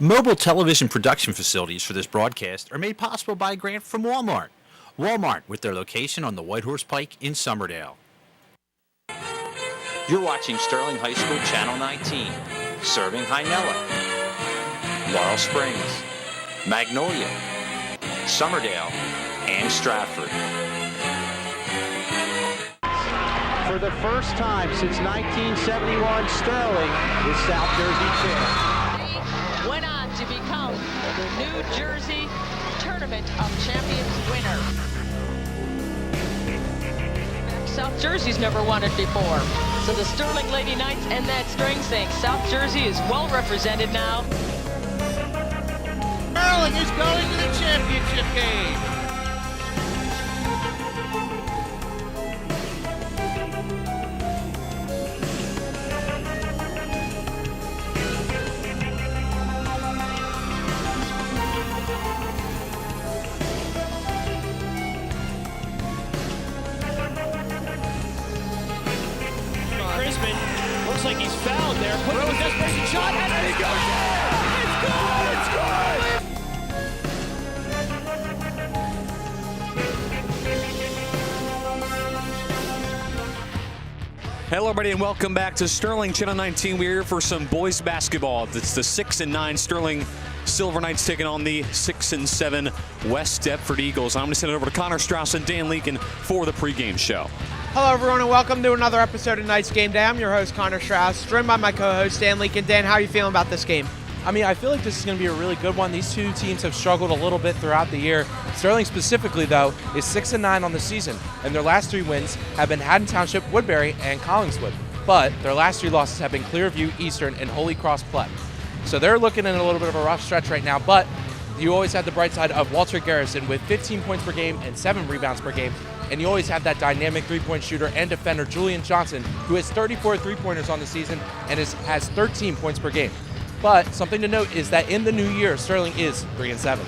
Mobile television production facilities for this broadcast are made possible by a grant from Walmart. Walmart, with their location on the Whitehorse Pike in Somerdale. You're watching Sterling High School Channel 19, serving Hynella, Laurel Springs, Magnolia, Somerdale, and Stratford. For the first time since 1971, Sterling is South Jersey champ. Went on to become the New Jersey Tournament of Champions winner. South Jersey's never won it before. So the Sterling Lady Knights and that string sink. South Jersey is well represented now. Sterling is going to the championship game. Looks like he's fouled there. Put him in a desperation shot, and then he goes in! Hello, everybody, and welcome back to Sterling Channel 19. We're here for some boys basketball. It's the 6-9 Sterling Silver Knights taking on the 6-7 West Deptford Eagles. I'm going to send it over to Connor Strauss and Dan Leakin for the pregame show. Hello, everyone, and welcome to another episode of Knights Game Day. I'm your host, Connor Strauss, joined by my co-host, Dan Leakin. Dan, how are you feeling about this game? I mean, I feel like this is going to be a really good one. These two teams have struggled a little bit throughout the year. Sterling specifically, though, is 6-9 on the season, and their last three wins have been Haddon Township, Woodbury, and Collingswood. But their last three losses have been Clearview, Eastern, and Holy Cross Pleb. So they're looking at a little bit of a rough stretch right now, but you always have the bright side of Walter Garrison with 15 points per game and 7 rebounds per game. And you always have that dynamic three-point shooter and defender, Julian Johnson, who has 34 three-pointers on the season and has 13 points per game. But something to note is that in the new year, Sterling is 3-7.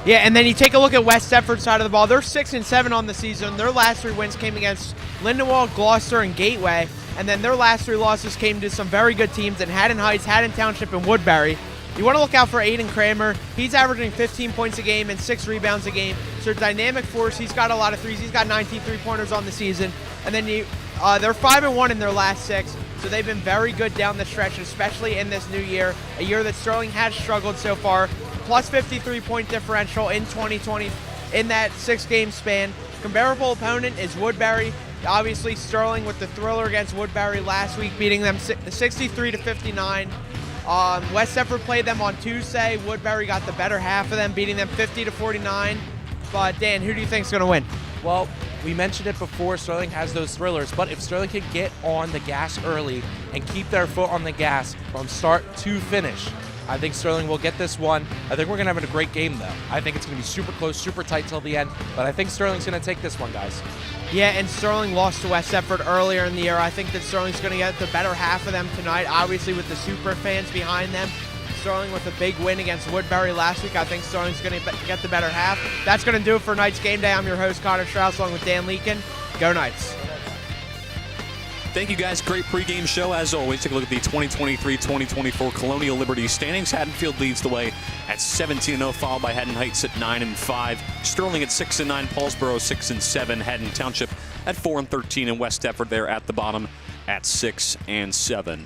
Yeah, and then you take a look at West Deptford's side of the ball. They're 6-7 on the season. Their last three wins came against Lindenwold, Gloucester, and Gateway. And then their last three losses came to some very good teams in Haddon Heights, Haddon Township, and Woodbury. You want to look out for Aiden Kramer. He's averaging 15 points a game and 6 rebounds a game. So dynamic force. He's got a lot of threes. He's got 19 three-pointers on the season. And then they're 5-1 in their last 6. So they've been very good down the stretch, especially in this new year, a year that Sterling has struggled so far. Plus 53-point differential in 2020 in that 6-game span. Comparable opponent is Woodbury. Obviously, Sterling with the thriller against Woodbury last week, beating them 63-59. West Deptford played them on Tuesday. Woodbury got the better half of them, beating them 50-49. But Dan, who do you think is going to win? Well, we mentioned it before, Sterling has those thrillers, but if Sterling can get on the gas early and keep their foot on the gas from start to finish, I think Sterling will get this one. I think we're going to have a great game, though. I think it's going to be super close, super tight till the end, but I think Sterling's going to take this one, guys. Yeah, and Sterling lost to West Deptford earlier in the year. I think that Sterling's going to get the better half of them tonight, obviously with the super fans behind them. Sterling with a big win against Woodbury last week. I think Sterling's going to get the better half. That's going to do it for Knights Game Day. I'm your host, Connor Strauss, along with Dan Leakin. Go Knights. Thank you, guys. Great pregame show, as always. Take a look at the 2023-2024 Colonial Liberty standings. Haddonfield leads the way at 17-0, followed by Haddon Heights at 9-5. Sterling at 6-9, Paulsboro 6-7, Haddon Township at 4-13, and West Deptford there at the bottom at 6-7.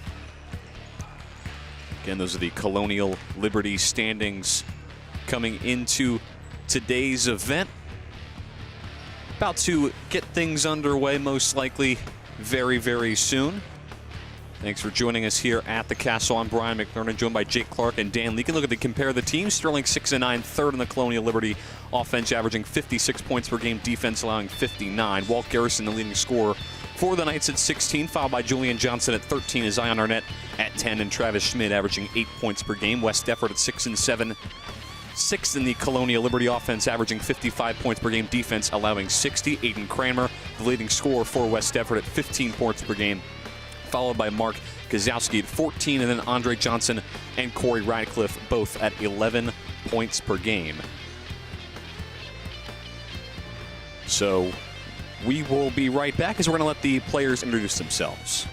Again, those are the Colonial Liberty standings coming into today's event. About to get things underway, most likely very, very soon. Thanks for joining us here at the Castle. I'm Brian McLernan, joined by Jake Clark and Dan Leakin. Look at the compare the teams. Sterling 6-9, third in the Colonial Liberty offense, averaging 56 points per game, defense allowing 59. Walt Garrison, the leading scorer for the Knights at 16, followed by Julian Johnson at 13, Zion Arnett at 10, and Travis Schmidt averaging 8 points per game. West Deptford at 6-7. Sixth in the Colonial Liberty offense, averaging 55 points per game, defense allowing 60. Aiden Kramer, the leading scorer for West Deptford at 15 points per game, followed by Mark Gazowski at 14, and then Andre Johnson and Corey Radcliffe both at 11 points per game. So we will be right back as we're going to let the players introduce themselves.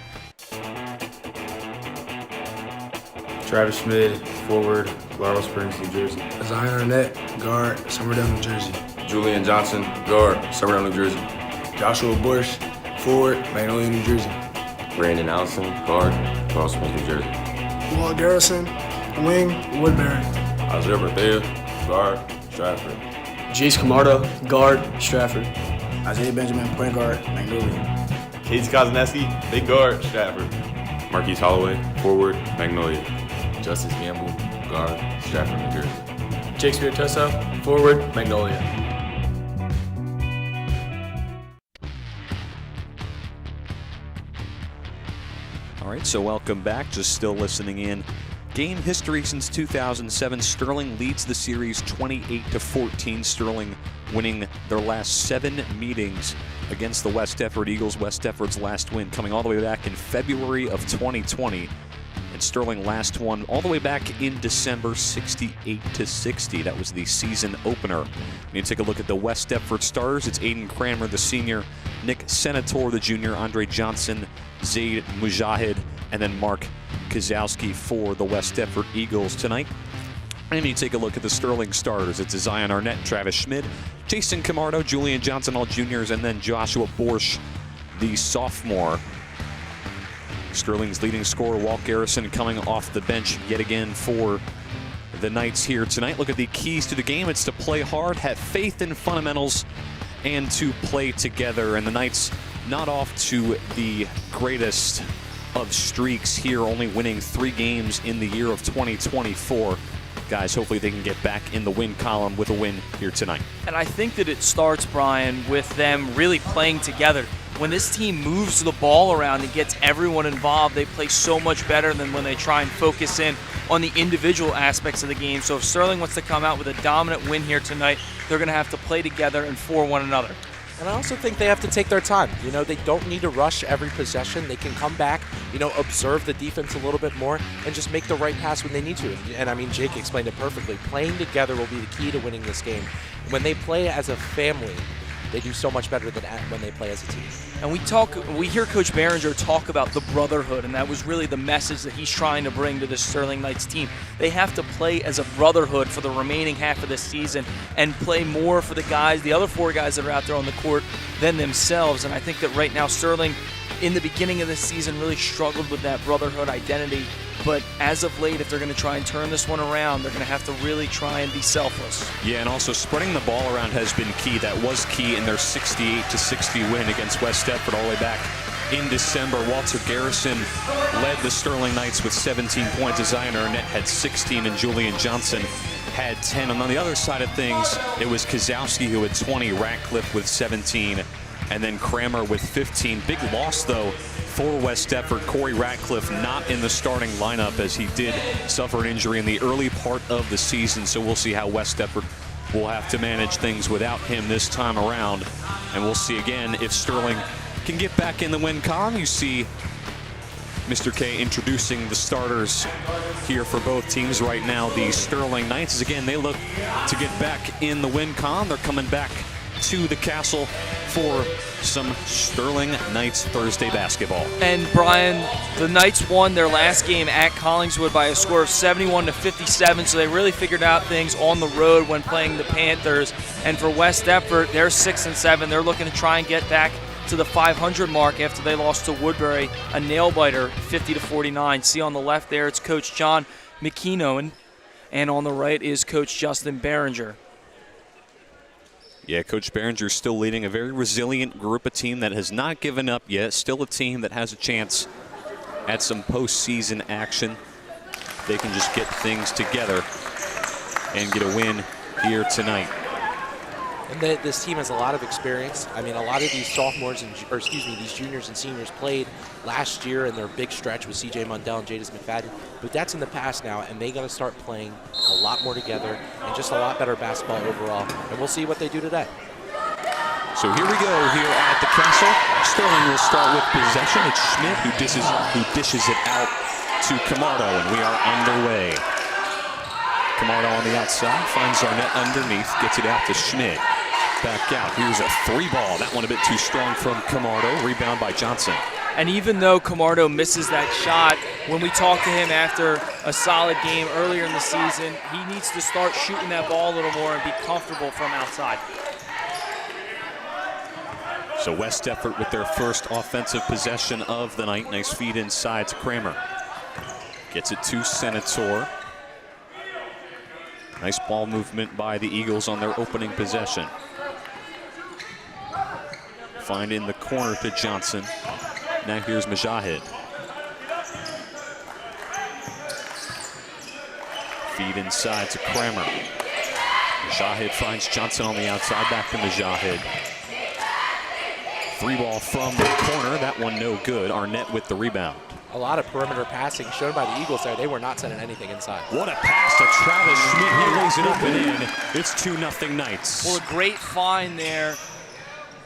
Travis Schmidt, forward, Laurel Springs, New Jersey. Zion Arnett, guard, Somerville, New Jersey. Julian Johnson, guard, Somerville, New Jersey. Joshua Bush, forward, Magnolia, New Jersey. Brandon Allison, guard, Laurel Springs, New Jersey. Walt Garrison, wing, Woodbury. Isaiah Bethea, guard, Stratford. Jace Camardo, guard, Stratford. Isaiah Benjamin, point guard, Magnolia. Casey Kozaneski, big guard, Stratford. Marquise Holloway, forward, Magnolia. Justice Gamble, guard, Stratford, New Jersey. Jake Spiritoso, forward, Magnolia. All right, so welcome back. Just still listening in. Game history since 2007. Sterling leads the series 28-14. Sterling winning their last 7 meetings against the West Deptford Eagles. West Deptford's last win coming all the way back in February of 2020. And Sterling last won all the way back in December, 68-60. That was the season opener. When you take a look at the West Deptford starters, it's Aiden Cranmer, the senior, Nick Senator, the junior, Andre Johnson, Zaid Mujahid, and then Mark Kozowski for the West Deptford Eagles tonight. And you take a look at the Sterling starters. It's Zion Arnett, Travis Schmidt, Jason Camardo, Julian Johnson, all juniors, and then Joshua Borsch, the sophomore. Sterling's leading scorer, Walt Garrison, coming off the bench yet again for the Knights here tonight. Look at the keys to the game. It's to play hard, have faith in fundamentals, and to play together. And the Knights not off to the greatest of streaks here, only winning 3 games in the year of 2024. Guys, hopefully they can get back in the win column with a win here tonight. And I think that it starts, Brian, with them really playing together. When this team moves the ball around and gets everyone involved, they play so much better than when they try and focus in on the individual aspects of the game. So if Sterling wants to come out with a dominant win here tonight, they're going to have to play together and for one another. And I also think they have to take their time. You know, they don't need to rush every possession. They can come back, you know, observe the defense a little bit more and just make the right pass when they need to. And I mean, Jake explained it perfectly. Playing together will be the key to winning this game. When they play as a family, they do so much better than when they play as a team. And we hear Coach Behringer talk about the brotherhood, and that was really the message that he's trying to bring to this Sterling Knights team. They have to play as a brotherhood for the remaining half of this season and play more for the guys, the other 4 guys that are out there on the court, than themselves. And I think that right now Sterling, in the beginning of this season, really struggled with that brotherhood identity. But as of late, if they're going to try and turn this one around, they're going to have to really try and be selfless. Yeah, and also spreading the ball around has been key. That was key in their 68-60 win against West Deptford all the way back in December. Walter Garrison led the Sterling Knights with 17 points. Zion Arnett had 16, and Julian Johnson had 10. And on the other side of things, it was Kozowski who had 20, Ratcliffe with 17, and then Cranmer with 15. Big loss, though, for West Deptford. Corey Ratcliffe not in the starting lineup as he did suffer an injury in the early part of the season. So we'll see how West Deptford will have to manage things without him this time around. And we'll see again if Sterling can get back in the win column. You see Mr. K introducing the starters here for both teams right now. The Sterling Knights, as again, they look to get back in the win column. They're coming back to the castle for some Sterling Knights Thursday basketball. And Brian, the Knights won their last game at Collingswood by a score of 71-57, so they really figured out things on the road when playing the Panthers. And for West Deptford, they're 6-7. They're looking to try and get back to the 500 mark after they lost to Woodbury, a nail-biter, 50-49. See on the left there, it's Coach John McKeown, and on the right is Coach Justin Behringer. Yeah, Coach Behringer still leading a very resilient group, a team that has not given up yet, still a team that has a chance at some postseason action. They can just get things together and get a win here tonight. And this team has a lot of experience. I mean, a lot of these sophomores, these juniors and seniors played last year in their big stretch with C.J. Mundell and Jadis McFadden. But that's in the past now, and they got to start playing a lot more together and just a lot better basketball overall. And we'll see what they do today. So here we go here at the castle. Sterling will start with possession. It's Schmidt who dishes it out to Camardo, and we are underway. Camardo on the outside, finds Arnett underneath, gets it out to Schmidt. Back out, here's a 3 ball. That one a bit too strong from Camardo. Rebound by Johnson. And even though Camardo misses that shot, when we talk to him after a solid game earlier in the season, he needs to start shooting that ball a little more and be comfortable from outside. So West Deptford with their first offensive possession of the night. Nice feed inside to Kramer. Gets it to Senator. Nice ball movement by the Eagles on their opening possession. Find in the corner to Johnson. Now here's Mujahid. Feed inside to Kramer. Mujahid finds Johnson on the outside. Back to Mujahid. 3-ball from the corner. That one no good. Arnett with the rebound. A lot of perimeter passing shown by the Eagles there. They were not sending anything inside. What a pass to Travis Schmidt. He lays it up and in. It's 2-0 Knights. Well, a great find there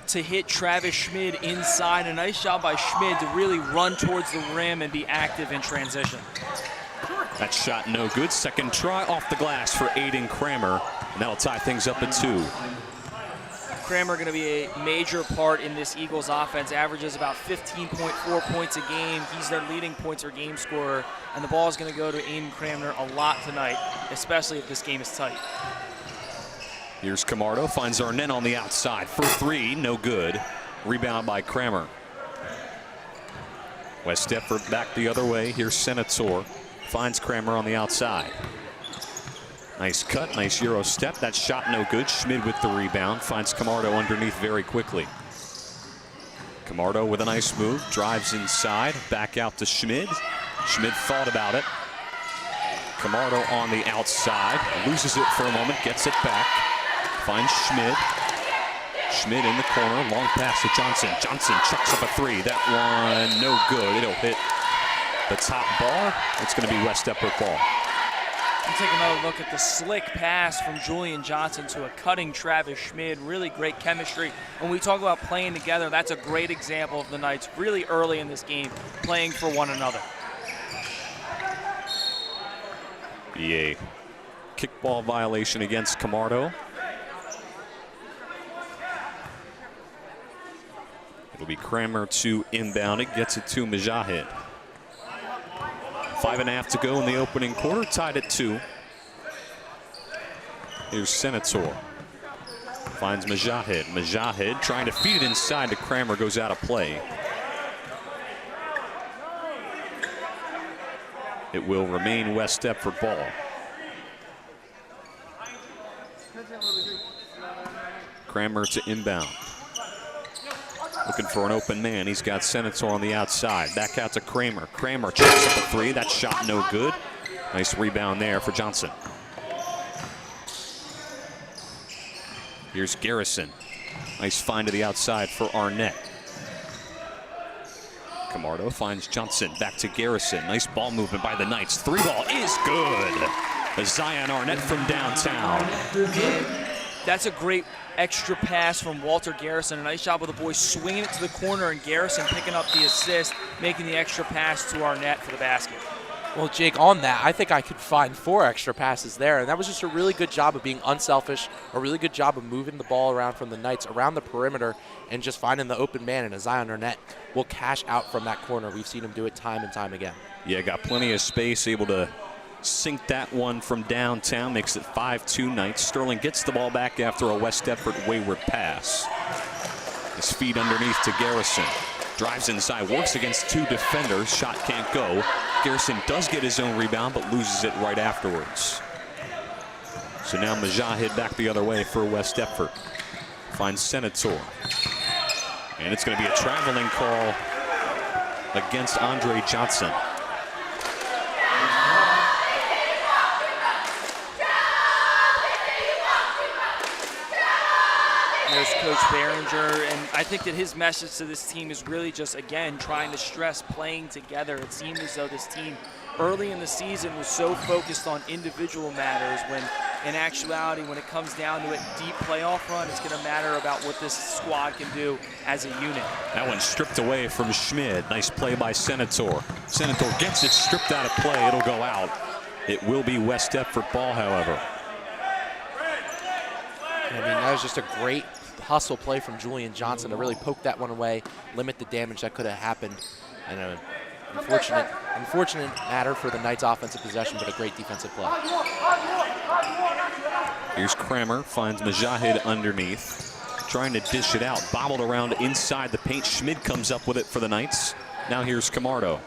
to hit Travis Schmidt inside. A nice job by Schmidt to really run towards the rim and be active in transition. That shot no good. Second try off the glass for Aiden Kramer. And that'll tie things up at 2. Kramer going to be a major part in this Eagles offense. Averages about 15.4 points a game. He's their leading points per game scorer. And the ball is going to go to Aiden Kramer a lot tonight, especially if this game is tight. Here's Camardo. Finds Arnett on the outside for 3. No good. Rebound by Kramer. West Deptford back the other way. Here's Senator. Finds Kramer on the outside. Nice cut, nice Euro step. That shot no good. Schmid with the rebound. Finds Camardo underneath very quickly. Camardo with a nice move. Drives inside. Back out to Schmid. Schmid thought about it. Camardo on the outside. Loses it for a moment. Gets it back. Finds Schmid. Schmid in the corner. Long pass to Johnson. Johnson chucks up a 3. That one no good. It'll hit the top bar. It's going to be West Deptford ball. We'll take another look at the slick pass from Julian Johnson to a cutting Travis Schmid. Really great chemistry. When we talk about playing together, that's a great example of the Knights really early in this game playing for one another. Be a kickball violation against Camardo. It'll be Kramer to inbound it. Gets it to Mujahid. 5.5 to go in the opening quarter, tied at 2. Here's Senator. Finds Mujahid. Mujahid trying to feed it inside to Kramer, goes out of play. It will remain West Deptford ball. Kramer to inbound. Looking for an open man. He's got Senator on the outside. Back out to Kramer. Kramer chucks up a 3. That shot no good. Nice rebound there for Johnson. Here's Garrison. Nice find to the outside for Arnett. Camardo finds Johnson. Back to Garrison. Nice ball movement by the Knights. 3-ball is good. A Zion Arnett from downtown. That's a great extra pass from Walter Garrison. A nice job with the boys swinging it to the corner, and Garrison picking up the assist, making the extra pass to Arnett for the basket. Well, Jake, on that, I think I could find 4 extra passes there, and that was just a really good job of being unselfish, a really good job of moving the ball around from the Knights around the perimeter and just finding the open man, and Zion Arnett will cash out from that corner. We've seen him do it time and time again. Yeah, got plenty of space, able to sink that one from downtown, makes it 5-2 Knights. Sterling gets the ball back after a West Deptford wayward pass. His feet underneath to Garrison. Drives inside, works against 2 defenders. Shot can't go. Garrison does get his own rebound, but loses it right afterwards. So now Mujahid back the other way for West Deptford. Finds Senator. And it's going to be a traveling call against Andre Johnson. There's Coach Behringer, and I think that his message to this team is really just, again, trying to stress playing together. It seemed as though this team early in the season was so focused on individual matters when, in actuality, when it comes down to a deep playoff run, it's going to matter about what this squad can do as a unit. That one stripped away from Schmid. Nice play by Senator. Senator gets it stripped out of play. It'll go out. It will be West Deptford ball, however. I mean, that was just a great hustle play from Julian Johnson to really poke that one away, limit the damage that could have happened. And an unfortunate matter for the Knights' offensive possession, but a great defensive play. Here's Kramer, finds Mujahid underneath, trying to dish it out, bobbled around inside the paint. Schmid comes up with it for the Knights. Now here's Camardo.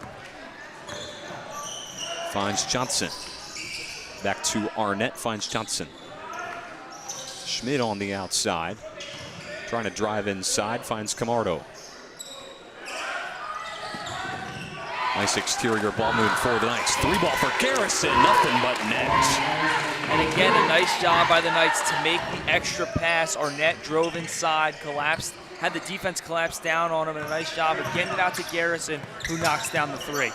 Finds Johnson. Back to Arnett, finds Johnson. Schmid on the outside, trying to drive inside, finds Camardo. Nice exterior ball movement for the Knights. 3-ball for Garrison, nothing but net. And again, a nice job by the Knights to make the extra pass. Arnett drove inside, collapsed, had the defense collapse down on him, and a nice job of getting it out to Garrison, who knocks down the 3.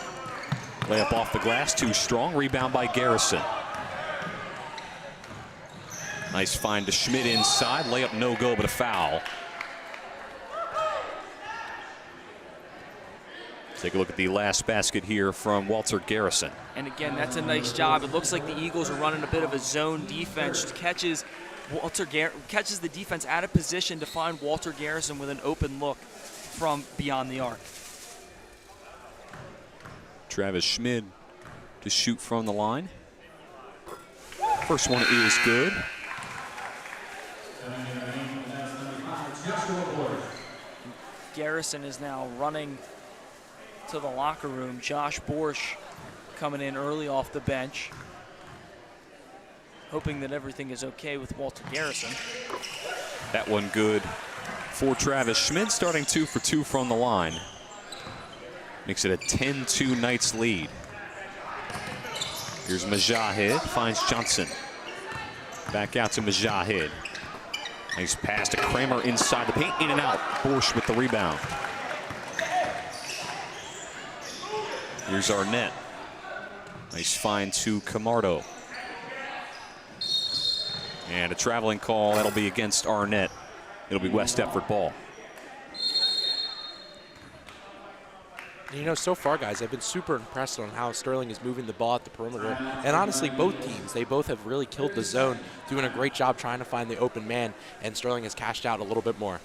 Layup off the glass, too strong. Rebound by Garrison. Nice find to Schmid inside. Layup no go, but a foul. Take a look at the last basket here from Walter Garrison. And again, that's a nice job. It looks like the Eagles are running a bit of a zone defense. Catches the defense out of position to find Walter Garrison with an open look from beyond the arc. Travis Schmid to shoot from the line. First one is good. Garrison is now running to the locker room. Josh Borsch coming in early off the bench, hoping that everything is okay with Walter Garrison. That one good for Travis Schmid, starting 2 for 2 from the line. Makes it a 10-2 Knights lead. Here's Mujahid, finds Johnson. Back out to Mujahid. Nice pass to Kramer inside the paint, in and out. Borsch with the rebound. Here's Arnett. Nice find to Camardo. And a traveling call, that'll be against Arnett. It'll be West Deptford ball. You know, so far, guys, I've been super impressed on how Sterling is moving the ball at the perimeter. And honestly, both teams, they both have really killed the zone, doing a great job trying to find the open man, and Sterling has cashed out a little bit more.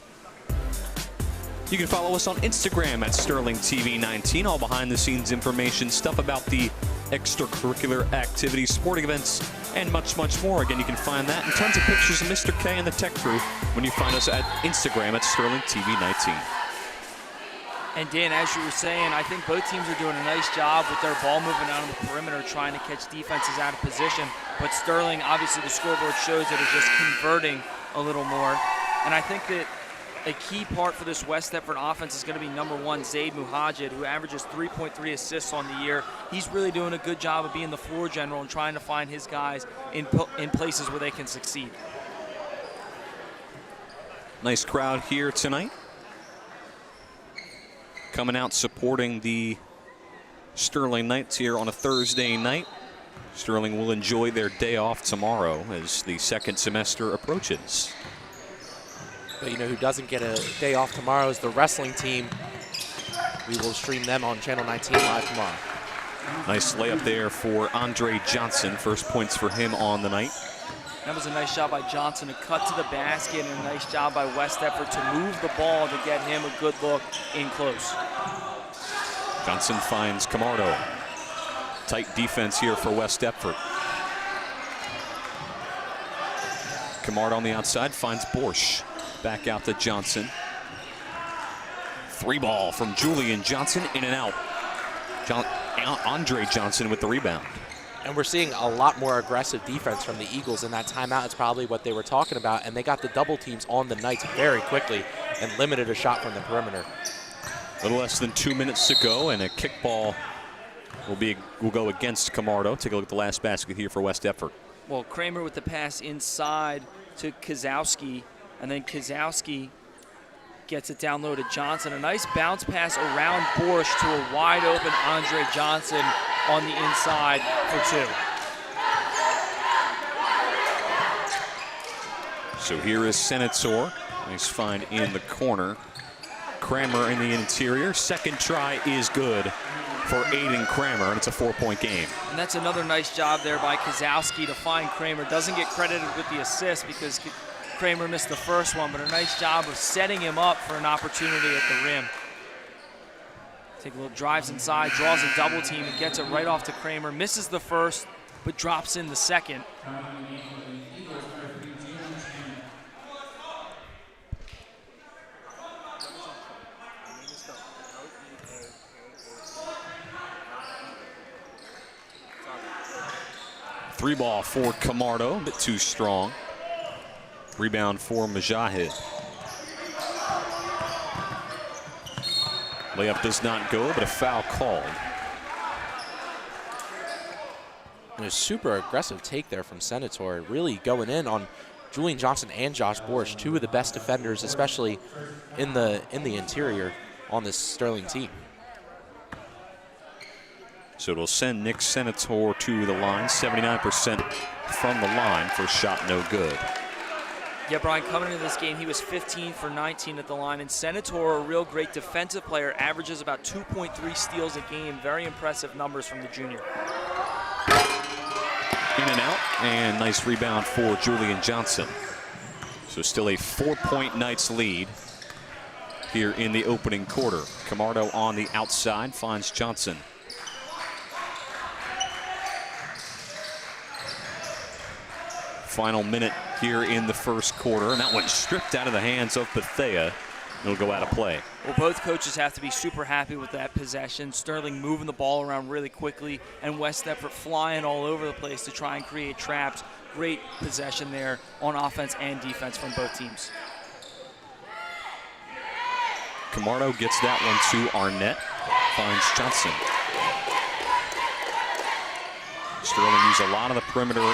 You can follow us on Instagram at SterlingTV19. All behind-the-scenes information, stuff about the extracurricular activities, sporting events, and much, much more. Again, you can find that and tons of pictures of Mr. K and the tech crew when you find us at Instagram at SterlingTV19. And Dan, as you were saying, I think both teams are doing a nice job with their ball movement out on the perimeter, trying to catch defenses out of position. But Sterling, obviously the scoreboard shows it, is just converting a little more. And I think that a key part for this West Deptford offense is going to be number 1, Zaid Muhajid, who averages 3.3 assists on the year. He's really doing a good job of being the floor general and trying to find his guys in places where they can succeed. Nice crowd here tonight. Coming out supporting the Sterling Knights here on a Thursday night. Sterling will enjoy their day off tomorrow as the second semester approaches. But you know who doesn't get a day off tomorrow is the wrestling team. We will stream them on Channel 19 live tomorrow. Nice layup there for Andre Johnson. First points for him on the night. That was a nice job by Johnson to cut to the basket, and a nice job by West Deptford to move the ball to get him a good look in close. Johnson finds Camardo. Tight defense here for West Deptford. Camardo on the outside finds Borsch. Back out to Johnson. 3-ball from Julian Johnson, in and out. Andre Johnson with the rebound. And we're seeing a lot more aggressive defense from the Eagles, and that timeout is probably what they were talking about. And they got the double teams on the Knights very quickly and limited a shot from the perimeter. A little less than 2 minutes to go, and a kickball will go against Camardo. Take a look at the last basket here for West Deptford. Well, Kramer with the pass inside to Kozowski, and then Kozowski gets it down low to Johnson. A nice bounce pass around Borsch to a wide open Andre Johnson on the inside for 2. So here is Senator. Nice find in the corner. Kramer in the interior. Second try is good for Aiden Kramer, and it's a 4-point game. And that's another nice job there by Kozowski to find Kramer. Doesn't get credited with the assist because Kramer missed the first one, but a nice job of setting him up for an opportunity at the rim. Take a look, drives inside, draws a double team, and gets it right off to Kramer. Misses the first, but drops in the second. Three ball for Camardo, a bit too strong. Rebound for Mujahid. Layup does not go, but a foul called. And a super aggressive take there from Senator, really going in on Julian Johnson and Josh Borsch, two of the best defenders, especially in the interior on this Sterling team. So it'll send Nick Senator to the line, 79% from the line. First shot no good. Yeah, Brian, coming into this game, he was 15 for 19 at the line, and Senator, a real great defensive player, averages about 2.3 steals a game. Very impressive numbers from the junior. In and out, and nice rebound for Julian Johnson. So still a 4-point Knights lead here in the opening quarter. Camardo on the outside finds Johnson. Final minute here in the first quarter, and that one stripped out of the hands of Bethea. It'll go out of play. Well, both coaches have to be super happy with that possession. Sterling moving the ball around really quickly, and West Deptford flying all over the place to try and create traps. Great possession there on offense and defense from both teams. Camardo gets that one to Arnett, finds Johnson. Sterling used a lot of the perimeter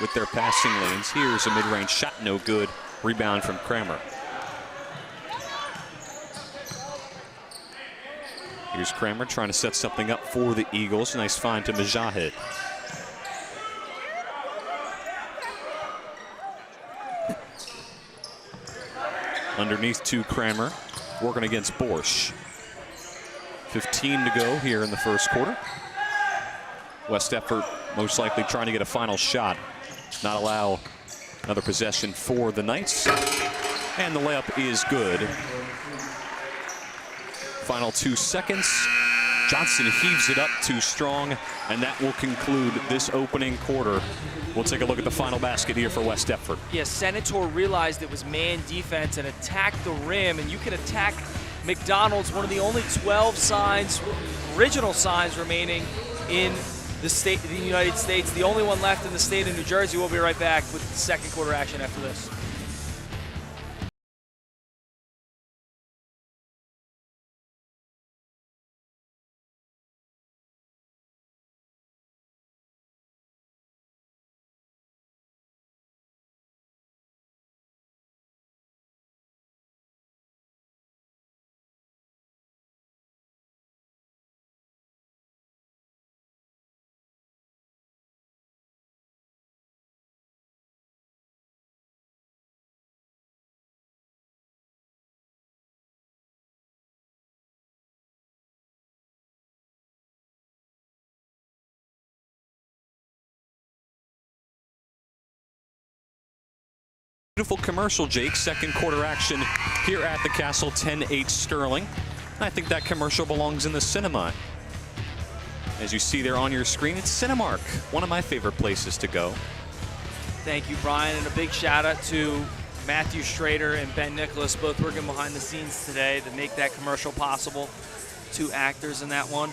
with their passing lanes. Here's a mid-range shot, no good. Rebound from Kramer. Here's Kramer trying to set something up for the Eagles. Nice find to Mujahid. Underneath to Kramer, working against Borsch. 15 to go here in the first quarter. West Deptford most likely trying to get a final shot. Not allow another possession for the Knights. And the layup is good. Final 2 seconds. Johnson heaves it up too strong, and that will conclude this opening quarter. We'll take a look at the final basket here for West Deptford. Yes, Senator realized it was man defense and attacked the rim, and you can attack McDonald's, one of the only 12 signs, original signs remaining in the United States, the only one left in the state of New Jersey. We'll be right back with the second quarter action after this. Beautiful commercial, Jake. Second quarter action here at the Castle, 10-8 Sterling. I think that commercial belongs in the cinema. As you see there on your screen, it's Cinemark, one of my favorite places to go. Thank you, Brian, and a big shout out to Matthew Schrader and Ben Nicholas, both working behind the scenes today to make that commercial possible. Two actors in that one.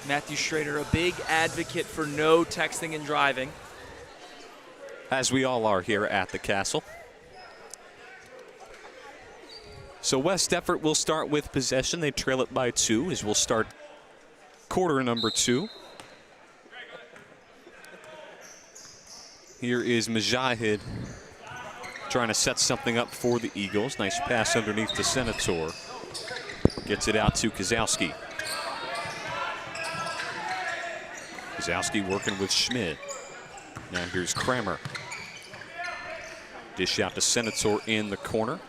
Matthew Schrader, a big advocate for no texting and driving. As we all are here at the Castle. So West Deptford will start with possession. They trail it by 2 as we'll start quarter number 2. Here is Mujahid trying to set something up for the Eagles. Nice pass underneath to Senator. Gets it out to Kozowski. Kozowski working with Schmid. Now here's Kramer. Dish out to Senator in the corner.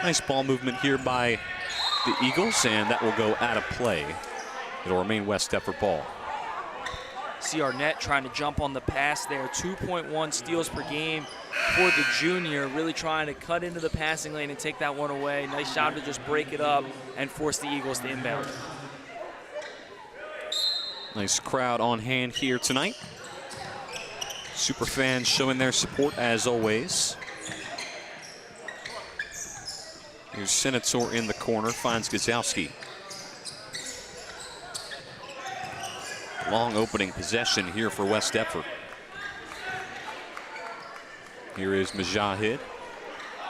Nice ball movement here by the Eagles, and that will go out of play. It'll remain West Deptford ball. See Arnett trying to jump on the pass there. 2.1 steals per game for the junior, really trying to cut into the passing lane and take that one away. Nice job to just break it up and force the Eagles to inbound. Nice crowd on hand here tonight. Super fans showing their support as always. Here's Senator in the corner, finds Gazowski. Long opening possession here for West Deptford. Here is Mujahid.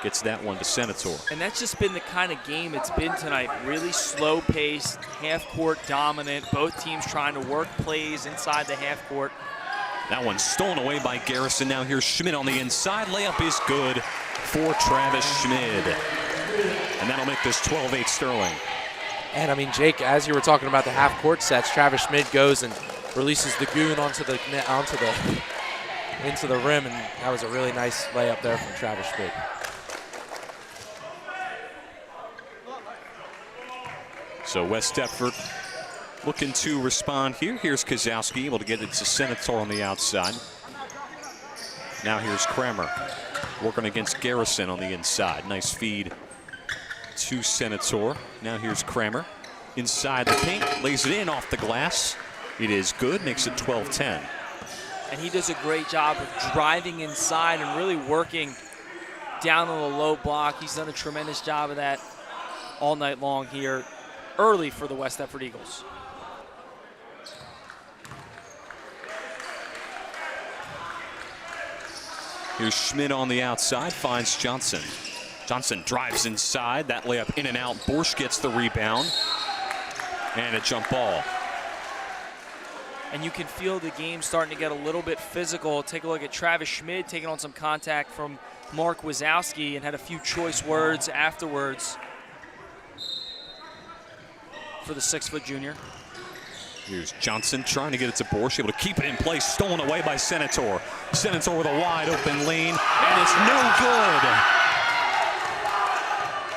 Gets that one to Senator. And that's just been the kind of game it's been tonight. Really slow paced, half court dominant. Both teams trying to work plays inside the half court. That one stolen away by Garrison. Now here's Schmid on the inside. Layup is good for Travis Schmid. And that'll make this 12-8 Sterling. And I mean, Jake, as you were talking about the half court sets, Travis Schmid goes and releases the goon into the rim, and that was a really nice layup there from Travis Schmid. So West Deptford looking to respond here. Here's Kozowski, able to get it to Senator on the outside. Now here's Kramer working against Garrison on the inside. Nice feed to Senator. Now here's Kramer inside the paint, lays it in off the glass. It is good, makes it 12-10. And he does a great job of driving inside and really working down on the low block. He's done a tremendous job of that all night long here, early for the West Deptford Eagles. Here's Schmid on the outside, finds Johnson. Johnson drives inside, that layup in and out. Borsch gets the rebound, and a jump ball. And you can feel the game starting to get a little bit physical. Take a look at Travis Schmid taking on some contact from Mark Wazowski and had a few choice words afterwards for the 6-foot junior. Here's Johnson trying to get it to Borsch, able to keep it in place, stolen away by Senator. Senator with a wide open lane, and it's no good.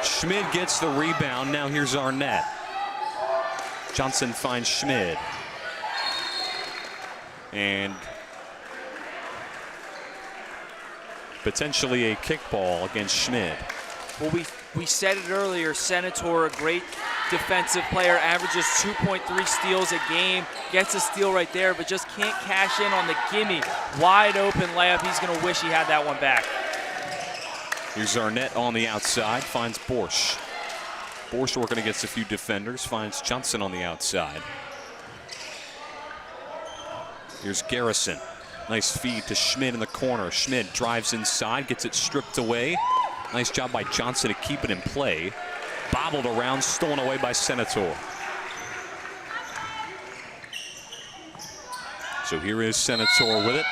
Schmid gets the rebound. Now here's Arnett. Johnson finds Schmid. And potentially a kickball against Schmid. Well, we said it earlier, Senator, a great defensive player, averages 2.3 steals a game, gets a steal right there, but just can't cash in on the gimme. Wide open layup. He's going to wish he had that one back. Here's Arnett on the outside, finds Borsch. Borsch working against a few defenders, finds Johnson on the outside. Here's Garrison. Nice feed to Schmid in the corner. Schmid drives inside, gets it stripped away. Nice job by Johnson to keep it in play. Bobbled around, stolen away by Senator. So here is Senator with it,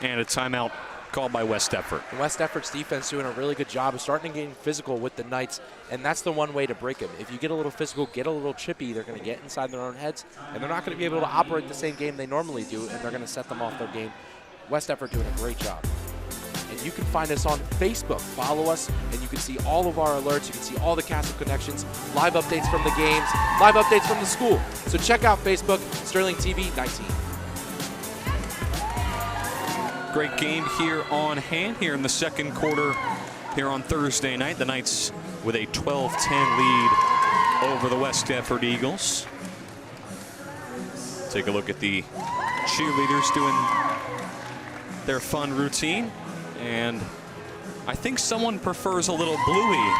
and a timeout called by West Deptford. And West Deptford's defense doing a really good job of starting to get physical with the Knights, and that's the one way to break them. If you get a little physical, get a little chippy, they're going to get inside their own heads, and they're not going to be able to operate the same game they normally do, and they're going to set them off their game. West Deptford doing a great job. And you can find us on Facebook. Follow us, and you can see all of our alerts. You can see all the Castle connections, live updates from the games, live updates from the school. So check out Facebook, Sterling TV 19. Great game here on hand here in the second quarter here on Thursday night. The Knights with a 12-10 lead over the West Deptford Eagles. Take a look at the cheerleaders doing their fun routine. And I think someone prefers a little Bluey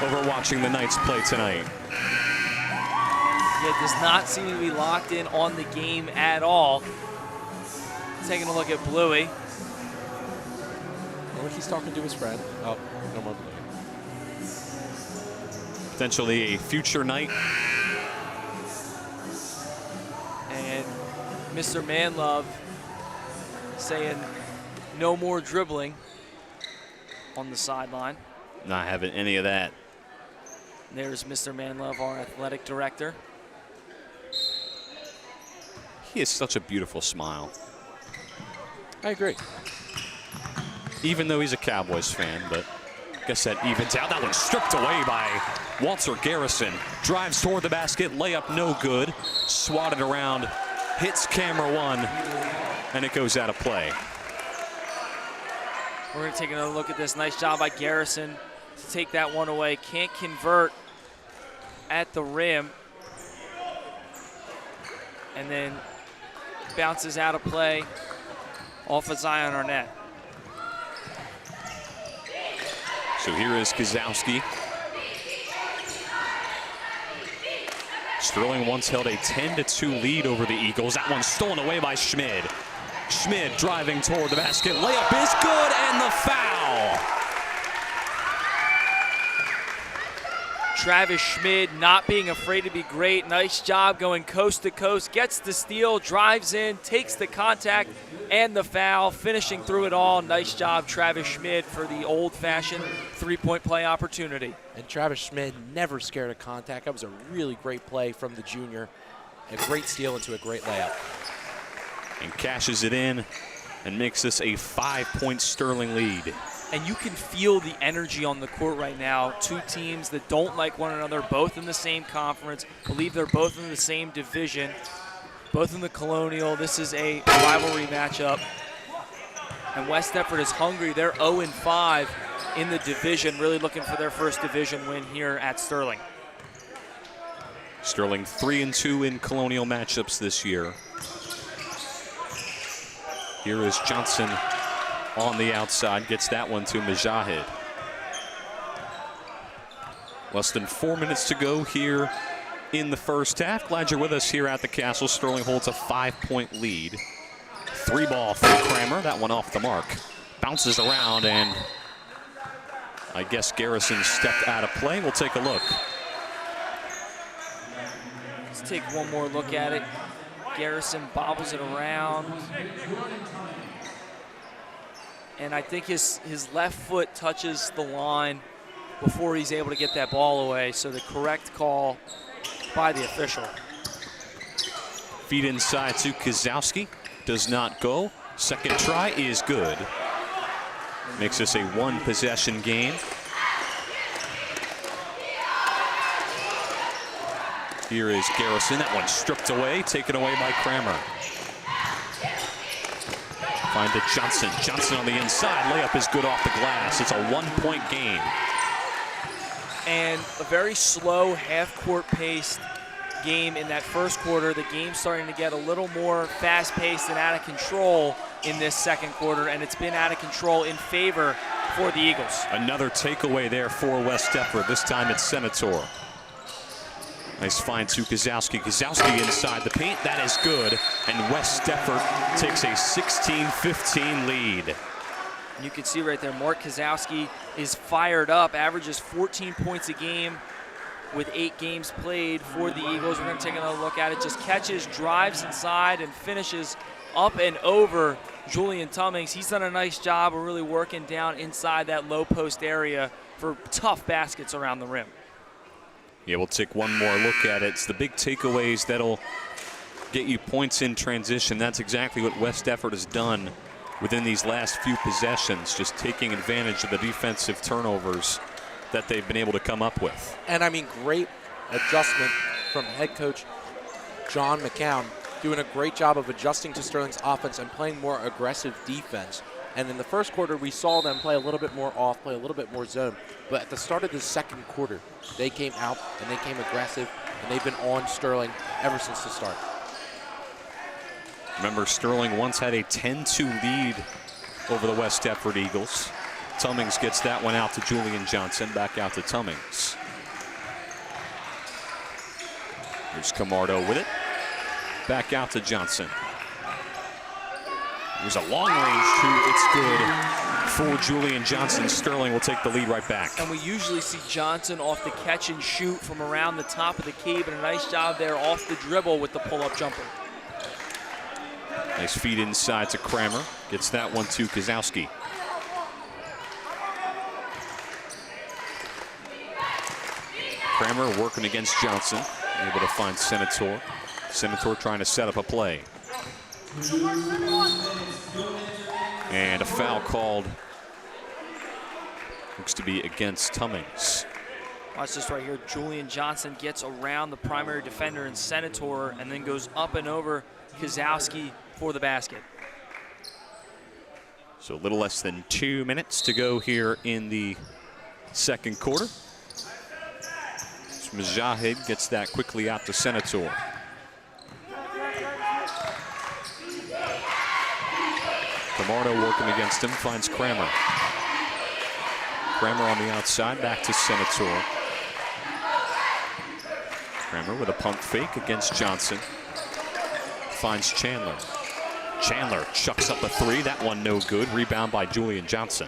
over watching the Knights play tonight. Yeah, it does not seem to be locked in on the game at all. Taking a look at Bluey. I think he's talking to his friend. Oh, no more Bluey. Potentially a future Knight. And Mr. Manlove saying no more dribbling on the sideline. Not having any of that. There's Mr. Manlove, our athletic director. He has such a beautiful smile. I agree. Even though he's a Cowboys fan, but I guess that evens out. That one stripped away by Walter Garrison drives toward the basket, layup no good, swatted around, hits camera one, and it goes out of play. We're going to take another look at this. Nice job by Garrison to take that one away. Can't convert at the rim. And then bounces out of play off of Zion Arnett. So here is Kozlowski. Sterling once held a 10-2 lead over the Eagles. That one's stolen away by Schmid. Schmid driving toward the basket. Layup is good, and the foul. Travis Schmid not being afraid to be great. Nice job going coast to coast. Gets the steal, drives in, takes the contact and the foul, finishing through it all. Nice job, Travis Schmid, for the old-fashioned three-point play opportunity. And Travis Schmid never scared of contact. That was a really great play from the junior. A great steal into a great layup. And cashes it in and makes this a 5-point Sterling lead. And you can feel the energy on the court right now. Two teams that don't like one another, both in the same conference. Believe they're both in the same division, both in the Colonial. This is a rivalry matchup. And West Deptford is hungry. They're 0-5 in the division, really looking for their first division win here at Sterling. Sterling 3-2 in Colonial matchups this year. Here is Johnson on the outside, gets that one to Mujahid. Less than 4 minutes to go here in the first half. Glad you're with us here at the Castle. Sterling holds a 5-point lead. 3-ball for Kramer, that one off the mark. Bounces around, and I guess Garrison stepped out of play. We'll take a look. Let's take one more look at it. Garrison bobbles it around. And I think his left foot touches the line before he's able to get that ball away. So the correct call by the official. Feed inside to Kozlowski. Does not go. Second try is good. Makes this a one-possession game. Here is Garrison. That one stripped away, taken away by Kramer. Find it Johnson. Johnson on the inside. Layup is good off the glass. It's a 1-point game. And a very slow half-court paced game in that first quarter. The game's starting to get a little more fast-paced and out of control in this second quarter, and it's been out of control in favor for the Eagles. Another takeaway there for West Deptford. This time it's Senator. Nice find to Kozlowski. Kozlowski inside the paint. That is good. And West Deptford takes a 16-15 lead. You can see right there, Mark Kozlowski is fired up, averages 14 points a game with 8 games played for the Eagles. We're going to take another look at it. Just catches, drives inside, and finishes up and over Julian Tummings. He's done a nice job of really working down inside that low post area for tough baskets around the rim. Yeah, we'll take one more look at it. It's the big takeaways that'll get you points in transition. That's exactly what West Deptford has done within these last few possessions, just taking advantage of the defensive turnovers that they've been able to come up with. And I mean, great adjustment from head coach John McCown, doing a great job of adjusting to Sterling's offense and playing more aggressive defense. And in the first quarter, we saw them play a little bit more off, play a little bit more zone. But at the start of the second quarter, they came out and they came aggressive, and they've been on Sterling ever since the start. Remember, Sterling once had a 10-2 lead over the West Deptford Eagles. Tummings gets that one out to Julian Johnson, back out to Tummings. Here's Camardo with it. Back out to Johnson. There's a long-range two. It's good for Julian Johnson. Sterling will take the lead right back. And we usually see Johnson off the catch and shoot from around the top of the key, but a nice job there off the dribble with the pull-up jumper. Nice feed inside to Kramer. Gets that one to Kozlowski. Kramer working against Johnson. Able to find Senator. Senator trying to set up a play. And a foul called. Looks to be against Tummings. Watch this right here. Julian Johnson gets around the primary defender in Senator and then goes up and over Kozowski for the basket. So a little less than 2 minutes to go here in the second quarter. Mujahid gets that quickly out to Senator. Camardo working against him, finds Kramer. Kramer on the outside, back to Senator. Kramer with a pump fake against Johnson. Finds Chandler. Chandler chucks up a three, that one no good. Rebound by Julian Johnson.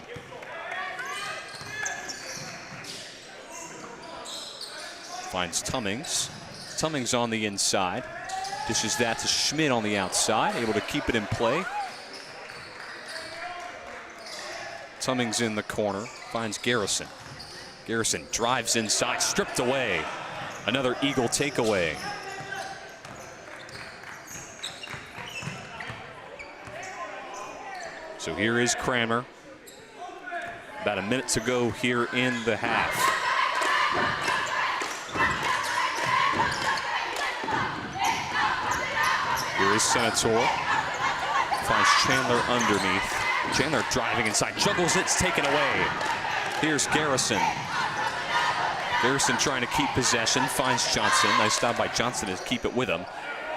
Finds Tummings. Tummings on the inside. Dishes that to Schmidt on the outside, able to keep it in play. Tummings in the corner, finds Garrison. Garrison drives inside, stripped away. Another Eagle takeaway. So here is Kramer. About a minute to go here in the half. Here is Senator. Finds Chandler underneath. Chandler driving inside, juggles it, it's taken away. Here's Garrison. Garrison trying to keep possession, finds Johnson. Nice stop by Johnson to keep it with him.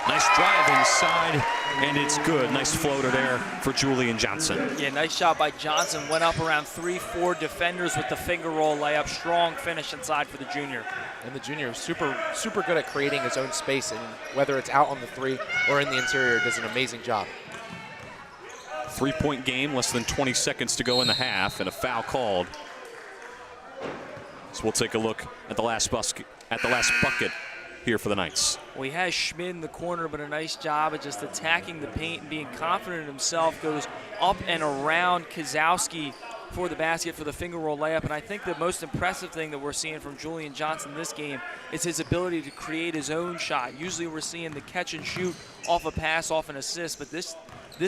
Nice drive inside, and it's good. Nice floater there for Julian Johnson. Yeah, nice shot by Johnson. Went up around 3-4 defenders with the finger roll layup. Strong finish inside for the junior. And the junior is super good at creating his own space, and whether it's out on the three or in the interior, does an amazing job. 3-point game, less than 20 seconds to go in the half, and a foul called. So we'll take a look at the last bucket here for the Knights. Well, he has Schmidt in the corner, but a nice job of just attacking the paint and being confident in himself. Goes up and around Kozowski for the basket for the finger roll layup. And I think the most impressive thing that we're seeing from Julian Johnson this game is his ability to create his own shot. Usually we're seeing the catch and shoot off a pass, off an assist, but this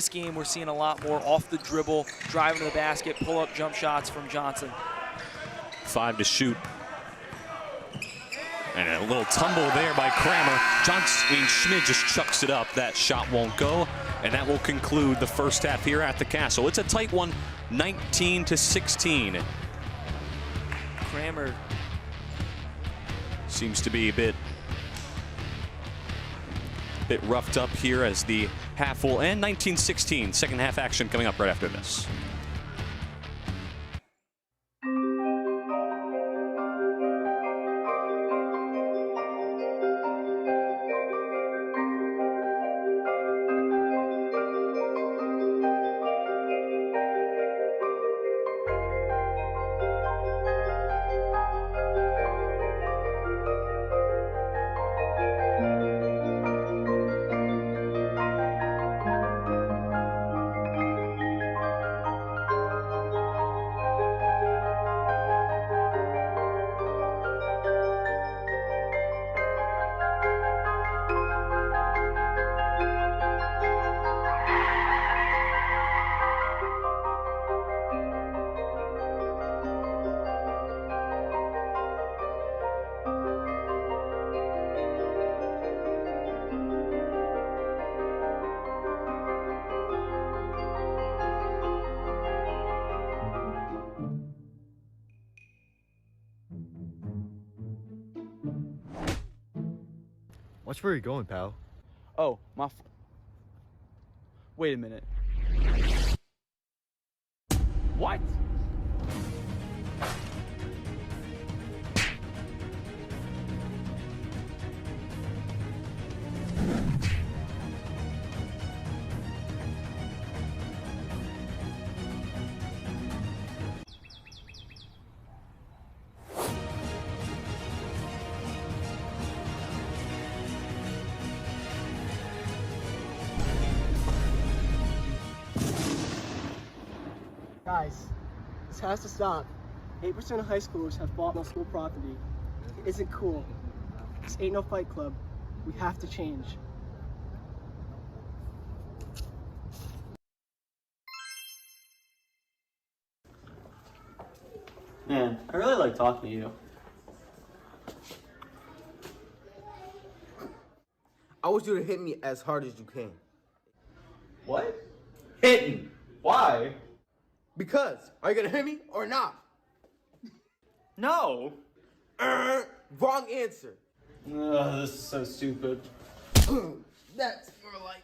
game we're seeing a lot more off the dribble, driving to the basket, pull-up jump shots from Johnson. 5 to shoot. And a little tumble there by Kramer. Schmidt just chucks it up. That shot won't go. And that will conclude the first half here at the Castle. It's a tight one, 19-16. Kramer seems to be a bit roughed up here as the half will end. 19-16, second half action coming up right after this. Watch where you're going, pal. Oh, wait a minute. What? Guys, this has to stop. 8% of high schoolers have bought no school property. It isn't cool. This ain't no fight club. We have to change. Man, I really like talking to you. I want you to hit me as hard as you can. What? Hitting? Why? Because. Are you gonna hit me or not? No. Wrong answer. This is so stupid. That's more like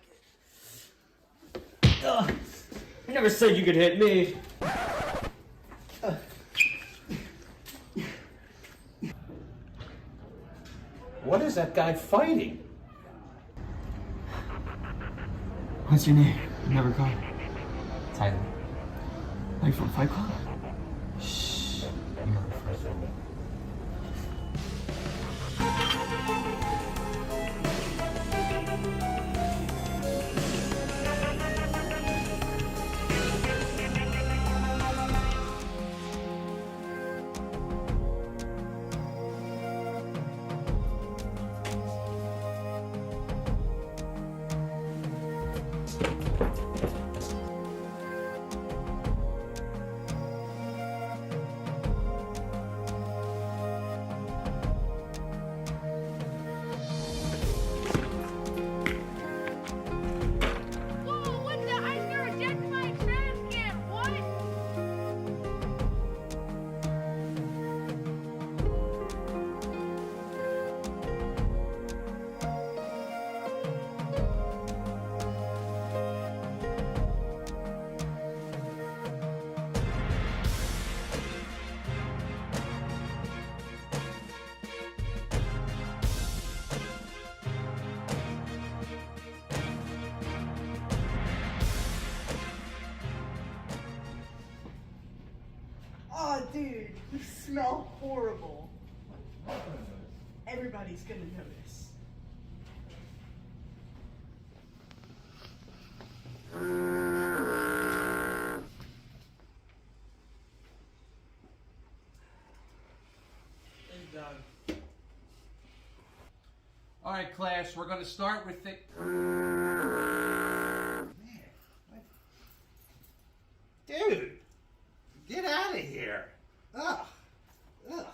it. I never said you could hit me. What is that guy fighting? What's your name? You never called. Tyler. Are you from Fight Club? Shh. You're the first one. Oh, dude, you smell horrible. Everybody's gonna notice. All right, class, we're going to start with the... Dude, get out of here. Ugh. Ugh.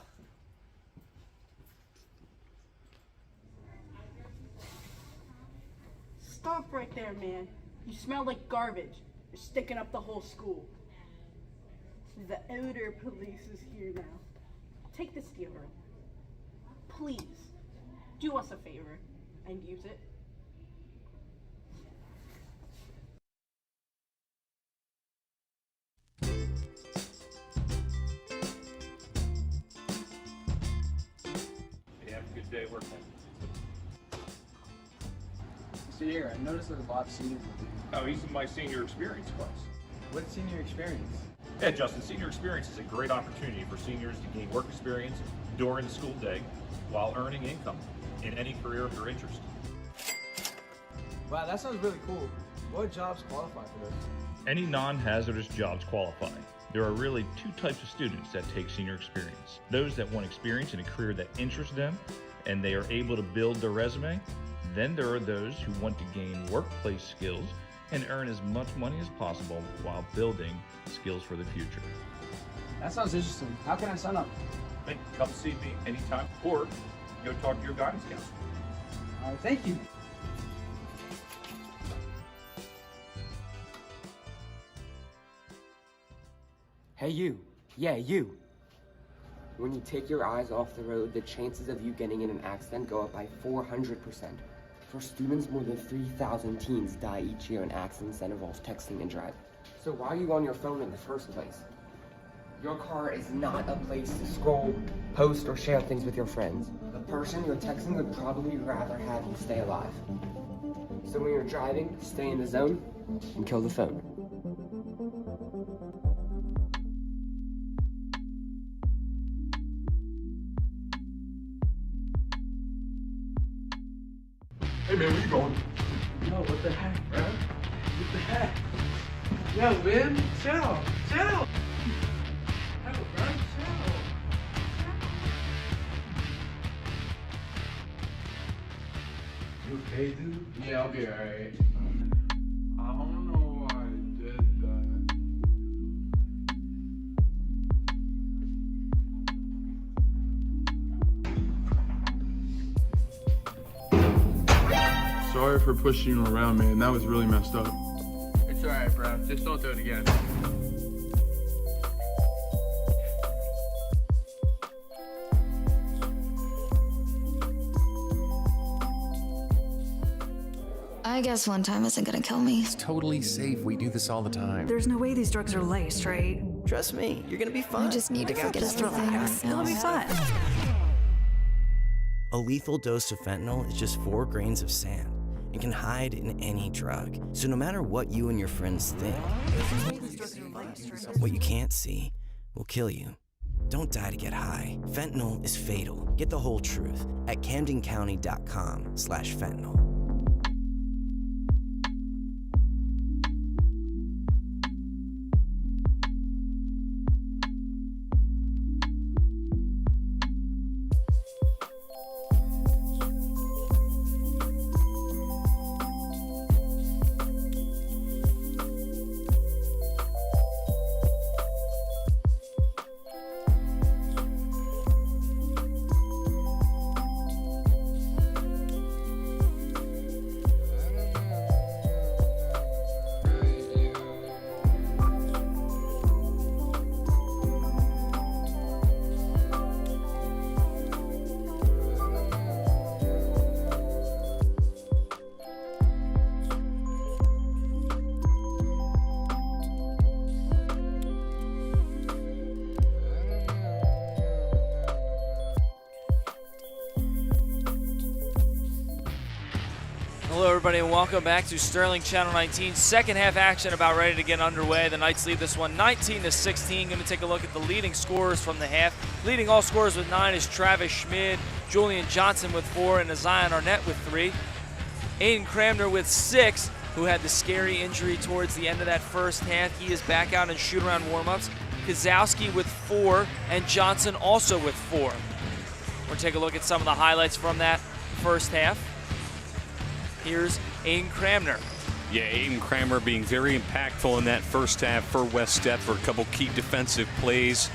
Stop right there, man. You smell like garbage. You're sticking up the whole school. The odor police is here now. Take this deodorant. Please, do us a favor and use it. You have a good day working. Senior, I noticed there's a lot of seniors. Oh, he's in my senior experience class. What's senior experience? Yeah, Justin, senior experience is a great opportunity for seniors to gain work experience during the school day while earning income in any career of their interest. Wow, that sounds really cool. What jobs qualify for this? Any non-hazardous jobs qualify. There are really two types of students that take senior experience. Those that want experience in a career that interests them and they are able to build their resume. Then there are those who want to gain workplace skills and earn as much money as possible while building skills for the future. That sounds interesting. How can I sign up? Hey, come see me anytime or go talk to your guidance counselor. All right, thank you. Hey you, yeah you. When you take your eyes off the road, the chances of you getting in an accident go up by 400%. For students, more than 3,000 teens die each year in accidents that involve texting and driving. So why are you on your phone in the first place? Your car is not a place to scroll, post, or share things with your friends. The person you're texting would probably rather have you stay alive. So when you're driving, stay in the zone and kill the phone. Hey man, where you going? Yo, what the heck, bro? What the heck? Yo, man, chill, chill. Yo, bro, chill. You okay, dude? Yeah, I'll be alright. I don't know why I did that. Sorry for pushing you around, man. That was really messed up. It's alright, bro. Just don't do it again. I guess one time isn't gonna kill me. It's totally safe. We do this all the time. There's no way these drugs are laced, right? Trust me, you're gonna be fine. I just need to forget everything. It'll be fun. A lethal dose of fentanyl is just 4 grains of sand and can hide in any drug. So no matter what you and your friends think, what you can't see will kill you. Don't die to get high. Fentanyl is fatal. Get the whole truth at CamdenCounty.com/fentanyl. Hello, everybody, and welcome back to Sterling Channel 19. Second half action about ready to get underway. The Knights lead this one 19-16. Going to take a look at the leading scorers from the half. Leading all scorers with 9 is Travis Schmid, Julian Johnson with 4, and Zion Arnett with 3. Aiden Cramner with 6, who had the scary injury towards the end of that first half. He is back out in shoot-around warmups. Kozowski with 4, and Johnson also with 4. We'll take a look at some of the highlights from that first half. Here's Aiden Cramner. Yeah, Aiden Cramner being very impactful in that first half for West Deptford. A couple key defensive plays.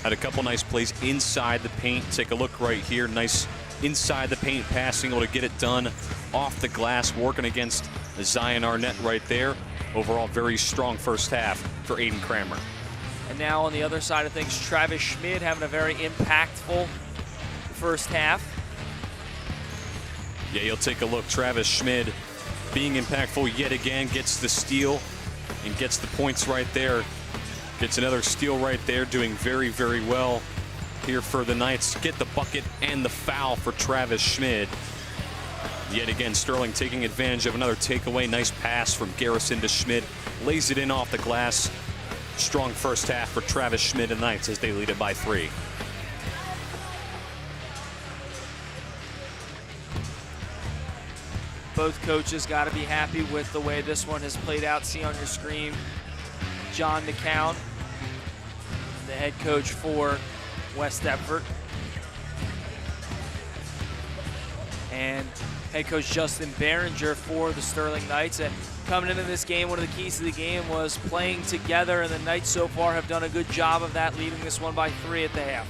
Had a couple nice plays inside the paint. Take a look right here. Nice inside the paint passing, able to get it done off the glass, working against Zion Arnett right there. Overall, very strong first half for Aiden Cramner. And now on the other side of things, Travis Schmid having a very impactful first half. Yeah, you'll take a look. Travis Schmid being impactful yet again, gets the steal and gets the points right there. Gets another steal right there, doing very, very well here for the Knights. Get the bucket and the foul for Travis Schmid. Yet again, Sterling taking advantage of another takeaway. Nice pass from Garrison to Schmid. Lays it in off the glass. Strong first half for Travis Schmid and Knights as they lead it by 3. Both coaches got to be happy with the way this one has played out. See on your screen, John McCown, the head coach for West Deptford, and head coach Justin Behringer for the Sterling Knights. And coming into this game, one of the keys to the game was playing together, and the Knights so far have done a good job of that, leading this one by 3 at the half.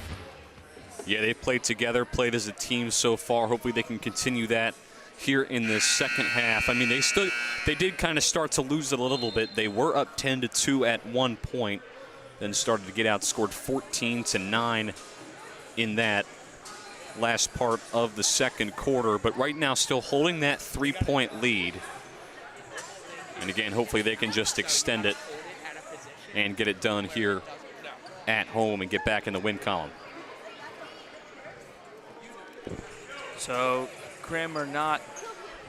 Yeah, they played together, played as a team so far. Hopefully they can continue that here in the second half. I mean, they did kind of start to lose it a little bit. They were up 10-2 at one point, then started to get outscored 14-9 in that last part of the second quarter. But right now, still holding that 3-point lead. And again, hopefully they can just extend it and get it done here at home and get back in the win column. So Crammer not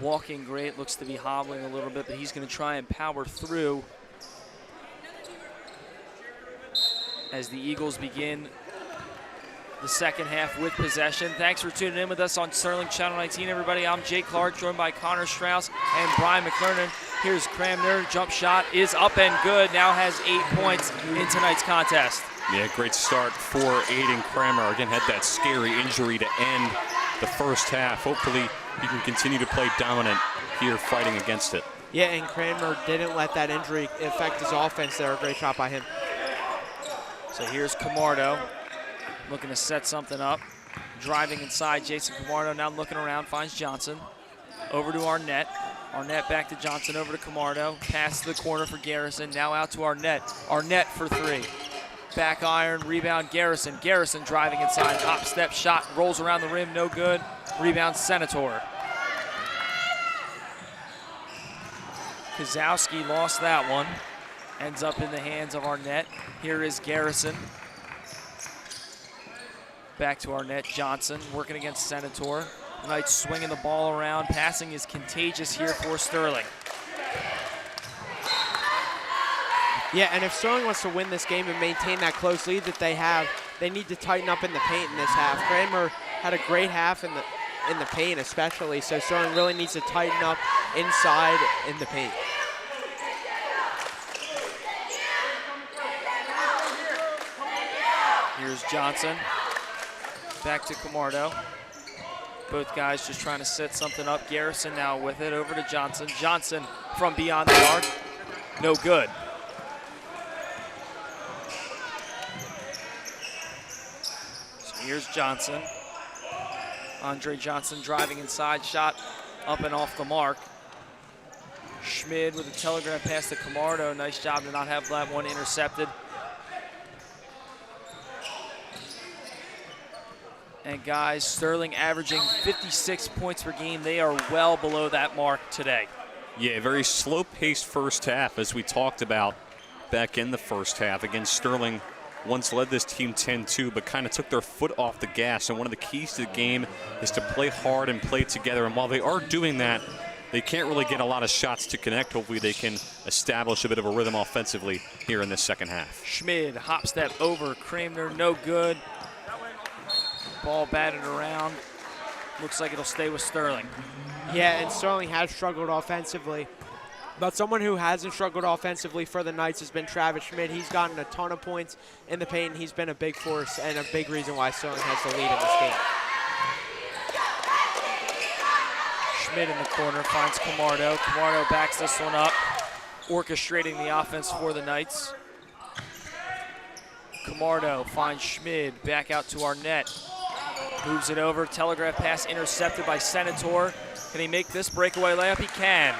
walking great, looks to be hobbling a little bit, but he's going to try and power through as the Eagles begin the second half with possession. Thanks for tuning in with us on Sterling Channel 19, everybody. I'm Jake Clark, joined by Connor Strauss and Brian McClernand. Here's Cramner. Jump shot is up and good. Now has 8 points in tonight's contest. Yeah, great start for Aiden Cramner. Again, had that scary injury to end the first half. Hopefully he can continue to play dominant here fighting against it. Yeah, and Cranmer didn't let that injury affect his offense there. A great shot by him. So here's Camardo looking to set something up. Driving inside, Jason Camardo now looking around, finds Johnson. Over to Arnett. Arnett back to Johnson, over to Camardo. Pass to the corner for Garrison. Now out to Arnett. Arnett for three. Back iron, rebound Garrison. Garrison driving inside. Hop, step, shot, rolls around the rim, no good. Rebound Senator. Kozowski lost that one. Ends up in the hands of Arnett. Here is Garrison. Back to Arnett. Johnson working against Senator. Knights swinging the ball around. Passing is contagious here for Sterling. Yeah, and if Sterling wants to win this game and maintain that close lead that they have, they need to tighten up in the paint in this half. Kramer had a great half in the paint especially, so Sterling really needs to tighten up inside in the paint. Here's Johnson. Back to Camardo. Both guys just trying to set something up. Garrison now with it, over to Johnson. Johnson from beyond the arc, no good. So here's Johnson. Andre Johnson driving inside, shot up and off the mark. Schmid with a telegraph pass to Camardo. Nice job to not have that one intercepted. And guys, Sterling averaging 56 points per game. They are well below that mark today. Yeah, very slow-paced first half, as we talked about back in the first half. Again, Sterling once led this team 10-2, but kind of took their foot off the gas. And one of the keys to the game is to play hard and play together. And while they are doing that, they can't really get a lot of shots to connect. Hopefully they can establish a bit of a rhythm offensively here in this second half. Schmid, hop step over, Kramer, no good. Ball batted around. Looks like it'll stay with Sterling. Yeah, and Sterling has struggled offensively. But someone who hasn't struggled offensively for the Knights has been Travis Schmid. He's gotten a ton of points in the paint. He's been a big force and a big reason why Sterling has the lead in this game. Schmid in the corner finds Camardo. Camardo backs this one up, orchestrating the offense for the Knights. Camardo finds Schmid, back out to Arnett. Moves it over, telegraph pass intercepted by Senator. Can he make this breakaway layup? He can.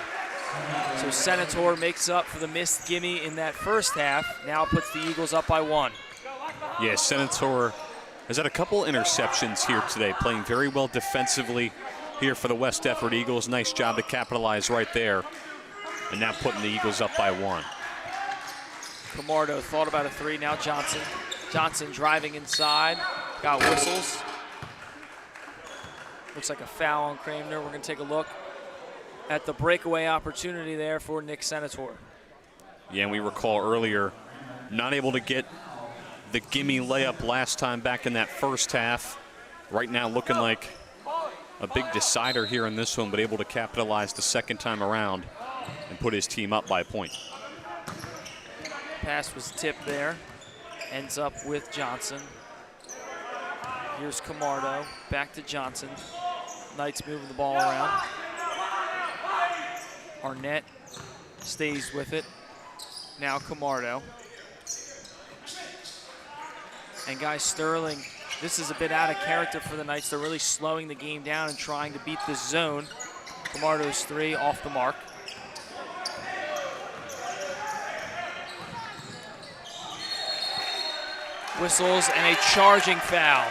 So Senator makes up for the missed gimme in that first half. Now puts the Eagles up by one. Yeah, Senator has had a couple interceptions here today, playing very well defensively here for the West Deptford Eagles. Nice job to capitalize right there. And now putting the Eagles up by one. Camardo thought about a three, now Johnson. Johnson driving inside, got whistles. Looks like a foul on Kramer. We're gonna take a look at the breakaway opportunity there for Nick Senator. Yeah, and we recall earlier, not able to get the gimme layup last time back in that first half. Right now looking like a big decider here in this one, but able to capitalize the second time around and put his team up by a point. Pass was tipped there. Ends up with Johnson. Here's Camardo, back to Johnson. Knights moving the ball around. Arnett stays with it. Now Camardo. And guys, Sterling, this is a bit out of character for the Knights. They're really slowing the game down and trying to beat the zone. Camardo's three off the mark. Whistles and a charging foul.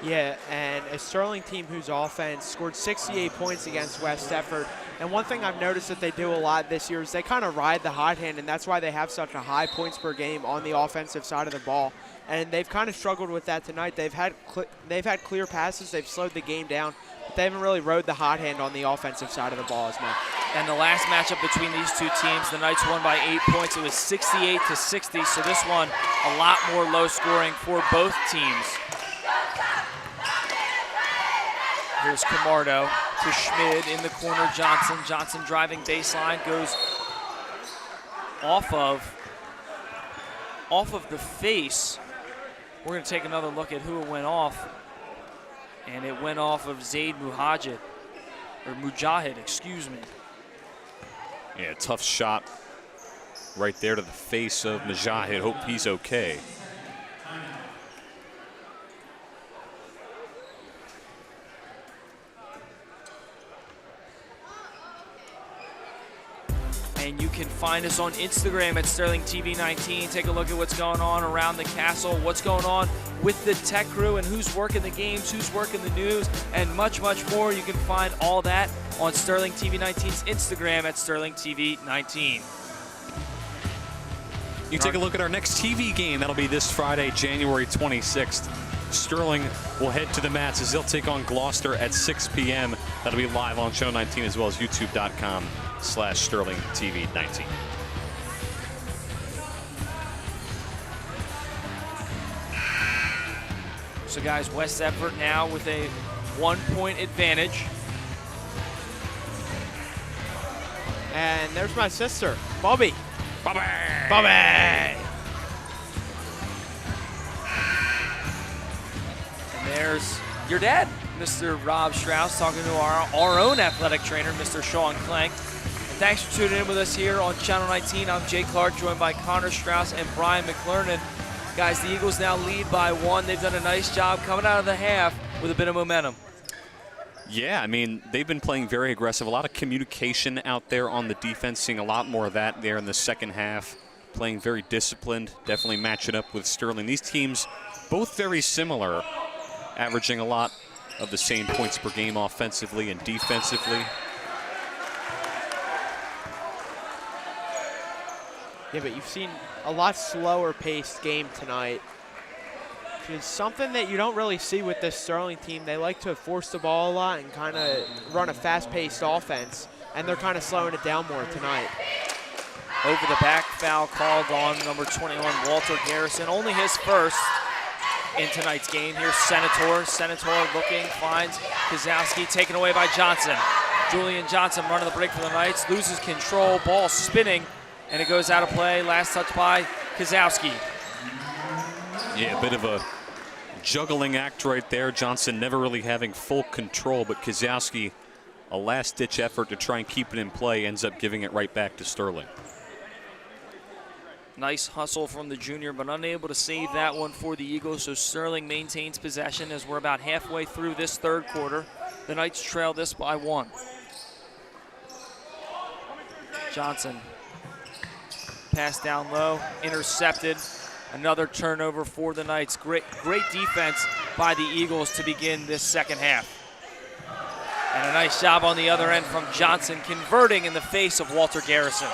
Yeah, and a Sterling team whose offense scored 68 points against West Deptford. And one thing I've noticed that they do a lot this year is they kind of ride the hot hand, and that's why they have such a high points per game on the offensive side of the ball. And they've kind of struggled with that tonight. They've had clear passes, they've slowed the game down, but they haven't really rode the hot hand on the offensive side of the ball as much. And the last matchup between these two teams, the Knights won by 8 points. It was 68-60, so this one a lot more low scoring for both teams. Here's Camardo to Schmid in the corner. Johnson. Johnson driving baseline, goes off of the face. We're going to take another look at who it went off. And it went off of Zaid Mujahid, excuse me. Yeah, tough shot right there to the face of Mujahid. Hope he's okay. And you can find us on Instagram at Sterling TV 19. Take a look at what's going on around the castle, what's going on with the tech crew, and who's working the games, who's working the news, and much, much more. You can find all that on Sterling TV 19's Instagram at Sterling TV 19. You can take a look at our next TV game. That'll be this Friday, January 26th. Sterling will head to the mats as they'll take on Gloucester at 6 p.m. That'll be live on Channel 19 as well as youtube.com/Sterling TV 19. So guys, West Deptford now with a 1-point advantage. And there's my sister, Bobby. Bobby! Bobby! And there's your dad, Mr. Rob Strauss, talking to our own athletic trainer, Mr. Sean Clank. And thanks for tuning in with us here on Channel 19. I'm Jay Clark, joined by Connor Strauss and Brian McLernan. Guys, the Eagles now lead by 1. They've done a nice job coming out of the half with a bit of momentum. Yeah, I mean, they've been playing very aggressive. A lot of communication out there on the defense, seeing a lot more of that there in the second half. Playing very disciplined, definitely matching up with Sterling. These teams, both very similar, averaging a lot of the same points per game offensively and defensively. Yeah, but you've seen a lot slower paced game tonight. It's something that you don't really see with this Sterling team. They like to force the ball a lot and kind of run a fast-paced offense, and they're kind of slowing it down more tonight. Over the back foul called on number 21, Walter Garrison. Only his first in tonight's game. Here's Senator. Senator looking, finds Kozowski, taken away by Johnson. Julian Johnson running the break for the Knights, loses control, ball spinning, and it goes out of play. Last touch by Kozowski. Yeah, a bit of a juggling act right there. Johnson never really having full control, but Kozowski, a last-ditch effort to try and keep it in play, ends up giving it right back to Sterling. Nice hustle from the junior, but unable to save that one for the Eagles, so Sterling maintains possession as we're about halfway through this third quarter. The Knights trail this by 1. Johnson, pass down low, intercepted. Another turnover for the Knights. Great defense by the Eagles to begin this second half. And a nice job on the other end from Johnson, converting in the face of Walter Garrison.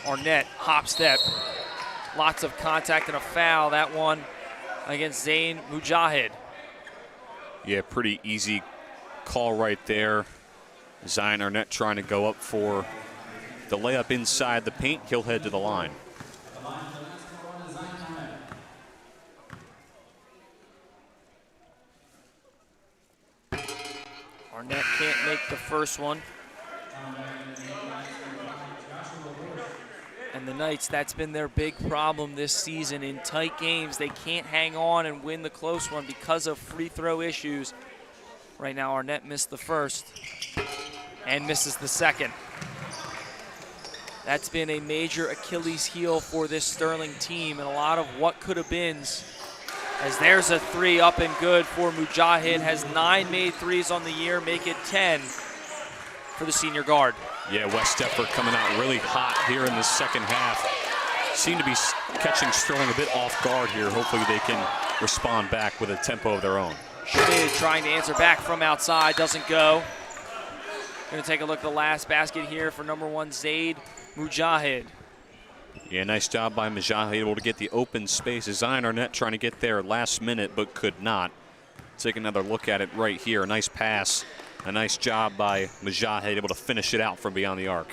Arnett, hop step. Lots of contact and a foul. That one against Zain Mujahid. Yeah, pretty easy call right there. Zion Arnett trying to go up for the layup inside the paint. He'll head to the line. Arnett can't make the first one. And the Knights, that's been their big problem this season. In tight games, they can't hang on and win the close one because of free throw issues. Right now, Arnett missed the first and misses the second. That's been a major Achilles heel for this Sterling team, and a lot of what could have beens. As there's a 3 up and good for Mujahid, has 9 made threes on the year, make it 10 for the senior guard. Yeah, West Deptford coming out really hot here in the second half. Seem to be catching Sterling a bit off guard here. Hopefully they can respond back with a tempo of their own. Schmid trying to answer back from outside, doesn't go. Gonna take a look at the last basket here for number 1, Zaid Mujahid. Yeah, nice job by Mujahid, able to get the open space. Zion Arnett trying to get there last minute, but could not. Take another look at it right here. A nice pass. A nice job by Mujahid, able to finish it out from beyond the arc.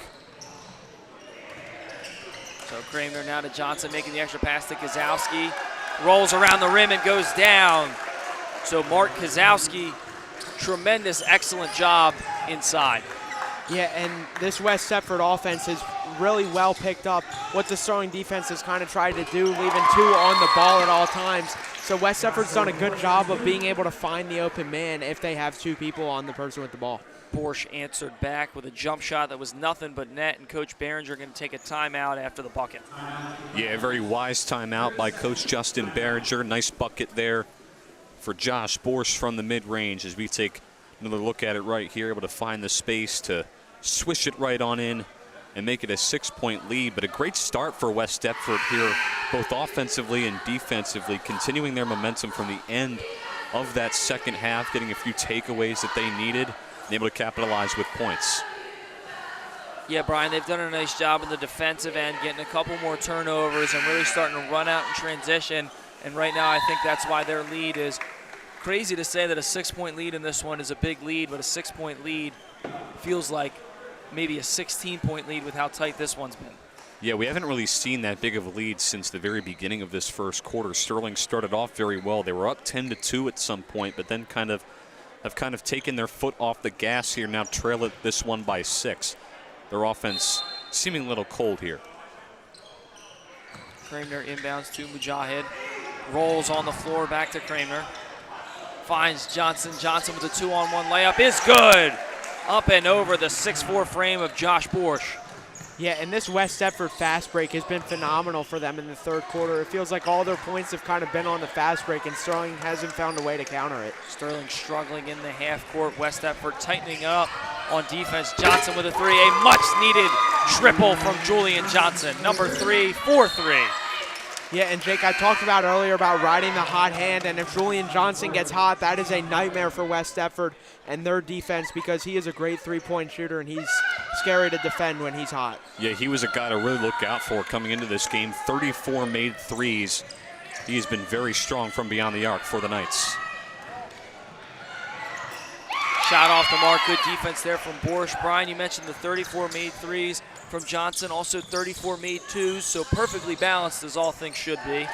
So Kramer now to Johnson, making the extra pass to Kozowski. Rolls around the rim and goes down. So Mark Kozowski, tremendous, excellent job inside. Yeah, and this West Deptford offense has really well picked up what the Sterling defense has kind of tried to do, leaving 2 on the ball at all times. So West Deptford's done a good job of being able to find the open man if they have 2 people on the person with the ball. Porsche answered back with a jump shot that was nothing but net, and Coach Behringer going to take a timeout after the bucket. Yeah, very wise timeout by Coach Justin Behringer. Nice bucket there for Josh Borsch from the mid-range as we take Another look at it right here, able to find the space to swish it right on in and make it a 6-point lead. But a great start for West Deptford here, both offensively and defensively, continuing their momentum from the end of that second half, getting a few takeaways that they needed, and able to capitalize with points. Yeah, Brian, they've done a nice job in the defensive end, getting a couple more turnovers and really starting to run out in transition. And right now I think that's why their lead is crazy to say that a 6-point lead in this one is a big lead, but a 6-point lead feels like maybe a 16-point lead with how tight this one's been. Yeah, we haven't really seen that big of a lead since the very beginning of this first quarter. Sterling started off very well. They were up 10-2 at some point, but then have taken their foot off the gas here, now trail it this one by 6. Their offense seeming a little cold here. Kramer inbounds to Mujahid. Rolls on the floor, back to Kramer. Finds Johnson. Johnson with a 2-on-1 layup is good. Up and over the 6'4" frame of Josh Borsch. Yeah, and this West Deptford fast break has been phenomenal for them in the third quarter. It feels like all their points have kind of been on the fast break, and Sterling hasn't found a way to counter it. Sterling struggling in the half court. West Deptford tightening up on defense. Johnson with a 3, a much-needed triple from Julian Johnson. Number 3, 4-3. Yeah, and Jake, I talked about earlier about riding the hot hand, and if Julian Johnson gets hot, that is a nightmare for West Deptford and their defense, because he is a great three-point shooter, and he's scary to defend when he's hot. Yeah, he was a guy to really look out for coming into this game. 34 made threes. He has been very strong from beyond the arc for the Knights. Shot off the mark, good defense there from Borsch. Brian, you mentioned the 34 made threes from Johnson, also 34 made 2s, so perfectly balanced as all things should be. As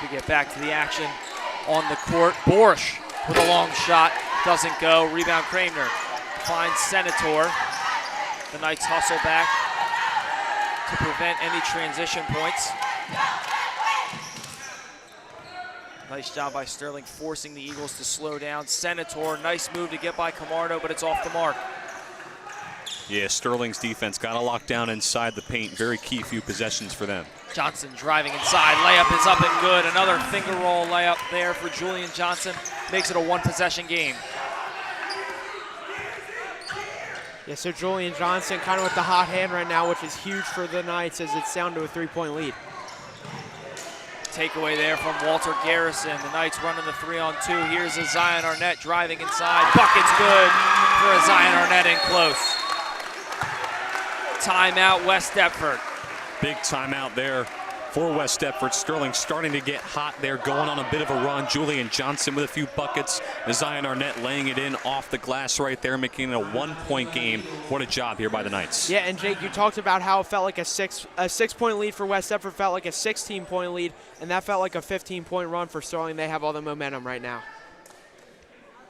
we get back to the action on the court, Borsch with a long shot, doesn't go. Rebound Kramer finds Senator. The Knights hustle back to prevent any transition points. Nice job by Sterling forcing the Eagles to slow down. Senator, nice move to get by Camardo, but it's off the mark. Yeah, Sterling's defense got to lock down inside the paint. Very key few possessions for them. Johnson driving inside. Layup is up and good. Another finger roll layup there for Julian Johnson. Makes it a one-possession game. Yeah, so Julian Johnson kind of with the hot hand right now, which is huge for the Knights as it's down to a 3-point lead. Takeaway there from Walter Garrison. The Knights running the 3-on-2. Here's a Zion Arnett driving inside. Bucket's good for a Zion Arnett in close. Timeout, West Deptford. Big timeout there for West Deptford. Sterling starting to get hot there, going on a bit of a run. Julian Johnson with a few buckets. Zion Arnett laying it in off the glass right there, making it a 1-point game. What a job here by the Knights. Yeah, and Jake, you talked about how it felt like a 6-point lead for West Deptford, felt like a 16-point lead, and that felt like a 15-point run for Sterling. They have all the momentum right now.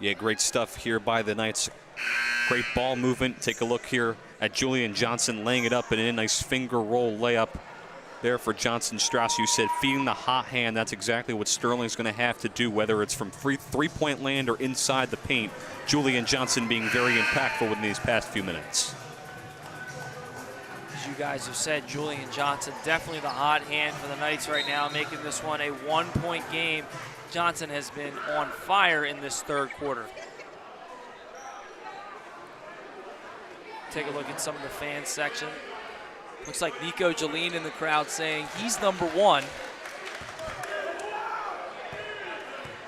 Yeah, great stuff here by the Knights. Great ball movement. Take a look here at Julian Johnson laying it up and in. Nice finger roll layup there for Johnson Strauss. You said feeding the hot hand. That's exactly what Sterling's going to have to do, whether it's from three-point land or inside the paint. Julian Johnson being very impactful in these past few minutes. As you guys have said, Julian Johnson definitely the hot hand for the Knights right now, making this one a 1-point game. Johnson has been on fire in this third quarter. Take a look at some of the fan section. Looks like Nico Jaleen in the crowd saying he's number 1.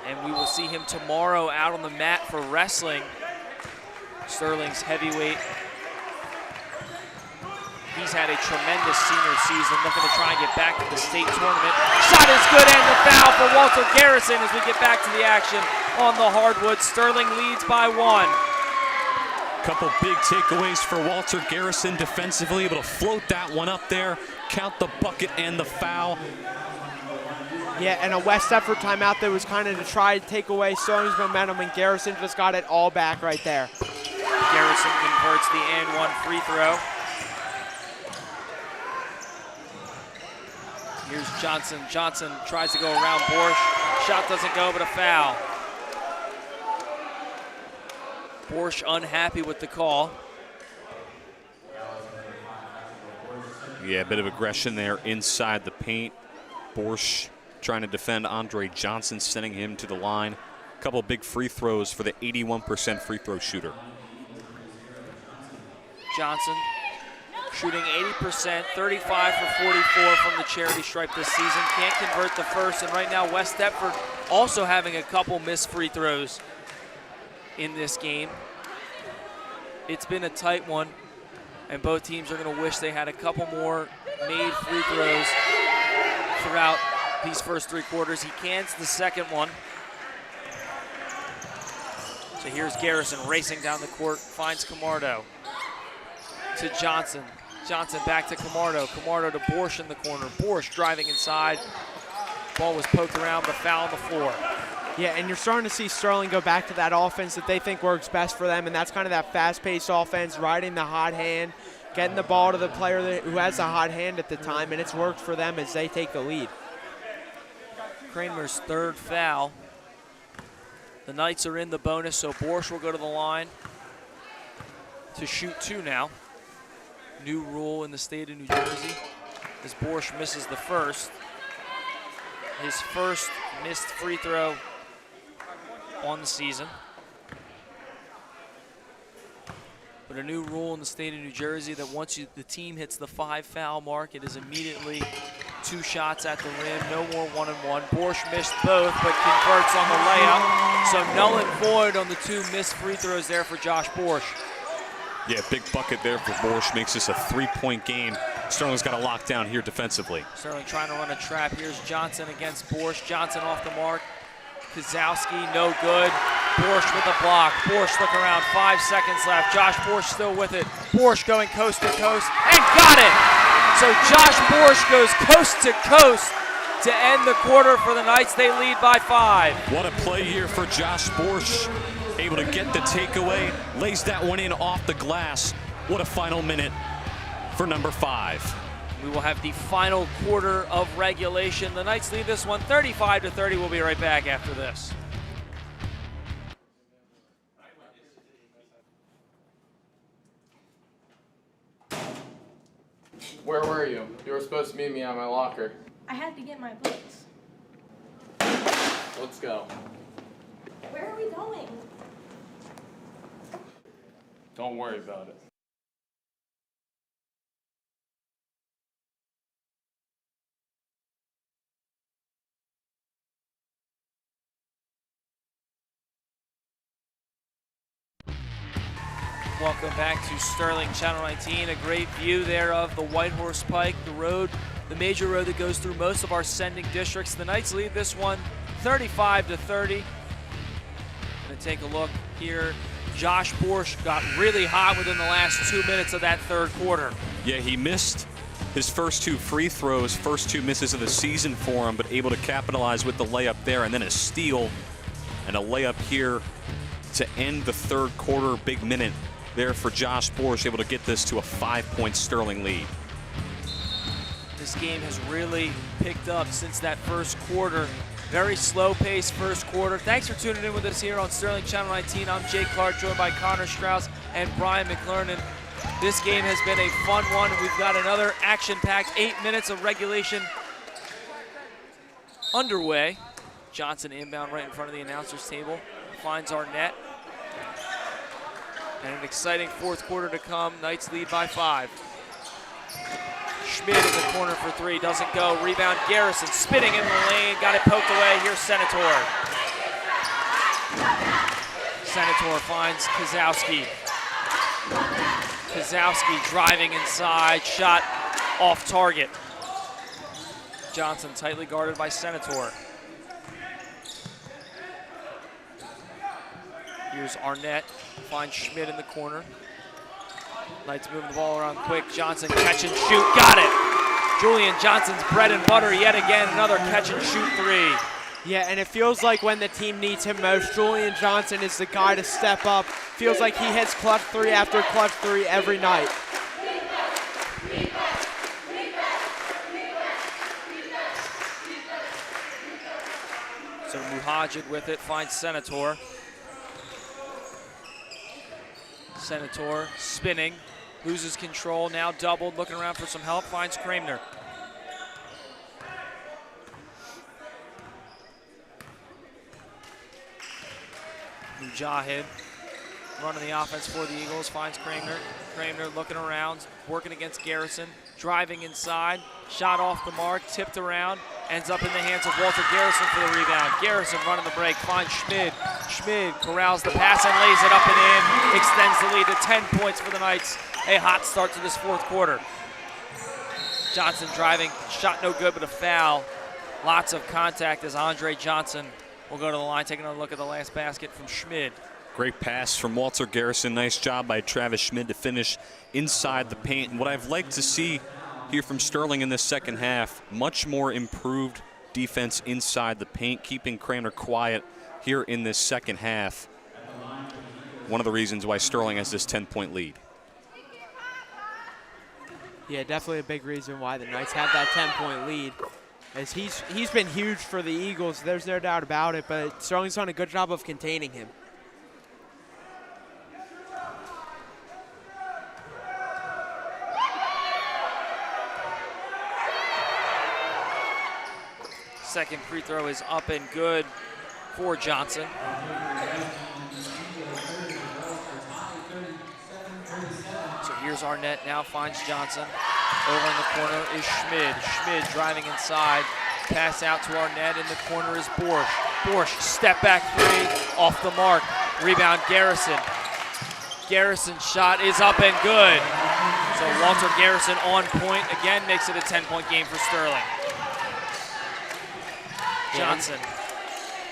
And we will see him tomorrow out on the mat for wrestling. Sterling's heavyweight. He's had a tremendous senior season, looking to try and get back to the state tournament. Shot is good, and the foul for Walter Garrison as we get back to the action on the hardwood. Sterling leads by 1. Couple big takeaways for Walter Garrison defensively, able to float that one up there, count the bucket and the foul. Yeah, and a West Deptford timeout that was kind of to try to take away Sterling's momentum, and Garrison just got it all back right there. Garrison converts the and 1 free throw. Here's Johnson. Johnson tries to go around Borsch. Shot doesn't go, but a foul. Borsch unhappy with the call. Yeah, a bit of aggression there inside the paint. Borsch trying to defend Andre Johnson, sending him to the line. A couple big free throws for the 81% free throw shooter. Johnson shooting 80%, 35 for 44 from the charity stripe this season. Can't convert the first, and right now West Deptford also having a couple missed free throws in this game. It's been a tight one, and both teams are going to wish they had a couple more made free throws throughout these first 3 quarters. He cans the second one. So here's Garrison racing down the court, finds Camardo to Johnson. Johnson back to Camardo. Camardo to Borsch in the corner. Borsch driving inside. Ball was poked around, but foul on the floor. Yeah, and you're starting to see Sterling go back to that offense that they think works best for them, and that's kind of that fast-paced offense, riding the hot hand, getting the ball to the player who has a hot hand at the time, and it's worked for them as they take the lead. Kramer's third foul. The Knights are in the bonus, so Borsch will go to the line to shoot 2 now. New rule in the state of New Jersey as Borsch misses the first. His first missed free throw on the season. But a new rule in the state of New Jersey that once the team hits the 5-foul mark, it is immediately 2 shots at the rim, no more 1-and-1. Borsch missed both, but converts on the layup. So null and void on the 2 missed free throws there for Josh Borsch. Yeah, big bucket there for Borsch. Makes this a 3-point game. Sterling's got a lockdown here defensively. Sterling trying to run a trap. Here's Johnson against Borsch. Johnson off the mark. Kozowski, no good. Borsch with a block. Borsch look around, 5 seconds left. Josh Borsch still with it. Borsch going coast to coast and got it. So Josh Borsch goes coast to coast to end the quarter for the Knights. They lead by 5. What a play here for Josh Borsch. Able to get the takeaway, lays that one in off the glass. What a final minute for number 5. We will have the final quarter of regulation. The Knights lead this one 35-30. We'll be right back after this. Where were you? You were supposed to meet me at my locker. I had to get my books. Let's go. Where are we going? Don't worry about it. Welcome back to Sterling Channel 19. A great view there of the White Horse Pike, the road, the major road that goes through most of our sending districts. The Knights lead this one 35-30. Gonna take a look here. Josh Borsch got really hot within the last 2 minutes of that third quarter. Yeah, he missed his first 2 free throws, first 2 misses of the season for him, but able to capitalize with the layup there, and then a steal and a layup here to end the third quarter. Big minute there for Josh Borsch, able to get this to a 5-point Sterling lead. This game has really picked up since that first quarter. Very slow-paced first quarter. Thanks for tuning in with us here on Sterling Channel 19. I'm Jake Clark, joined by Connor Strauss and Brian McLernan. This game has been a fun one. We've got another action-packed 8 minutes of regulation underway. Johnson inbound right in front of the announcer's table. Finds Arnett. And an exciting fourth quarter to come. Knights lead by 5. Schmidt in the corner for 3, doesn't go. Rebound Garrison, spinning in the lane, got it poked away. Here's Senator. Senator finds Kozowski. Kozowski driving inside, shot off target. Johnson tightly guarded by Senator. Here's Arnett, finds Schmidt in the corner. Knights moving the ball around quick. Johnson catch and shoot, got it. Julian Johnson's bread and butter yet again, another catch and shoot 3. Yeah, and it feels like when the team needs him most, Julian Johnson is the guy to step up. Feels like he hits clutch 3 after clutch 3 every night. So Muhajid with it, finds Senator. Senator spinning, loses control, now doubled, looking around for some help, finds Kramer. Mujahid running the offense for the Eagles, finds Kramer. Kramer looking around, working against Garrison, driving inside, shot off the mark, tipped around, ends up in the hands of Walter Garrison for the rebound. Garrison running the break, finds Schmid. Schmid corrals the pass and lays it up and in, extends the lead to 10 points for the Knights. A hot start to this fourth quarter. Johnson driving, shot no good, but a foul. Lots of contact as Andre Johnson will go to the line, taking a look at the last basket from Schmid. Great pass from Walter Garrison. Nice job by Travis Schmid to finish inside the paint. And what I've liked to see here from Sterling in this second half, much more improved defense inside the paint, keeping Kramer quiet here in this second half. One of the reasons why Sterling has this 10-point lead. Yeah, definitely a big reason why the Knights have that 10-point lead. As he's been huge for the Eagles, there's no doubt about it, but Sterling's done a good job of containing him. Second free throw is up and good for Johnson. So here's Arnett, now finds Johnson. Over in the corner is Schmid. Schmid driving inside. Pass out to Arnett. In the corner is Borsch. Borsch, step back three, off the mark. Rebound Garrison. Garrison shot is up and good. So Walter Garrison on point again, makes it a 10-point game for Sterling. Johnson.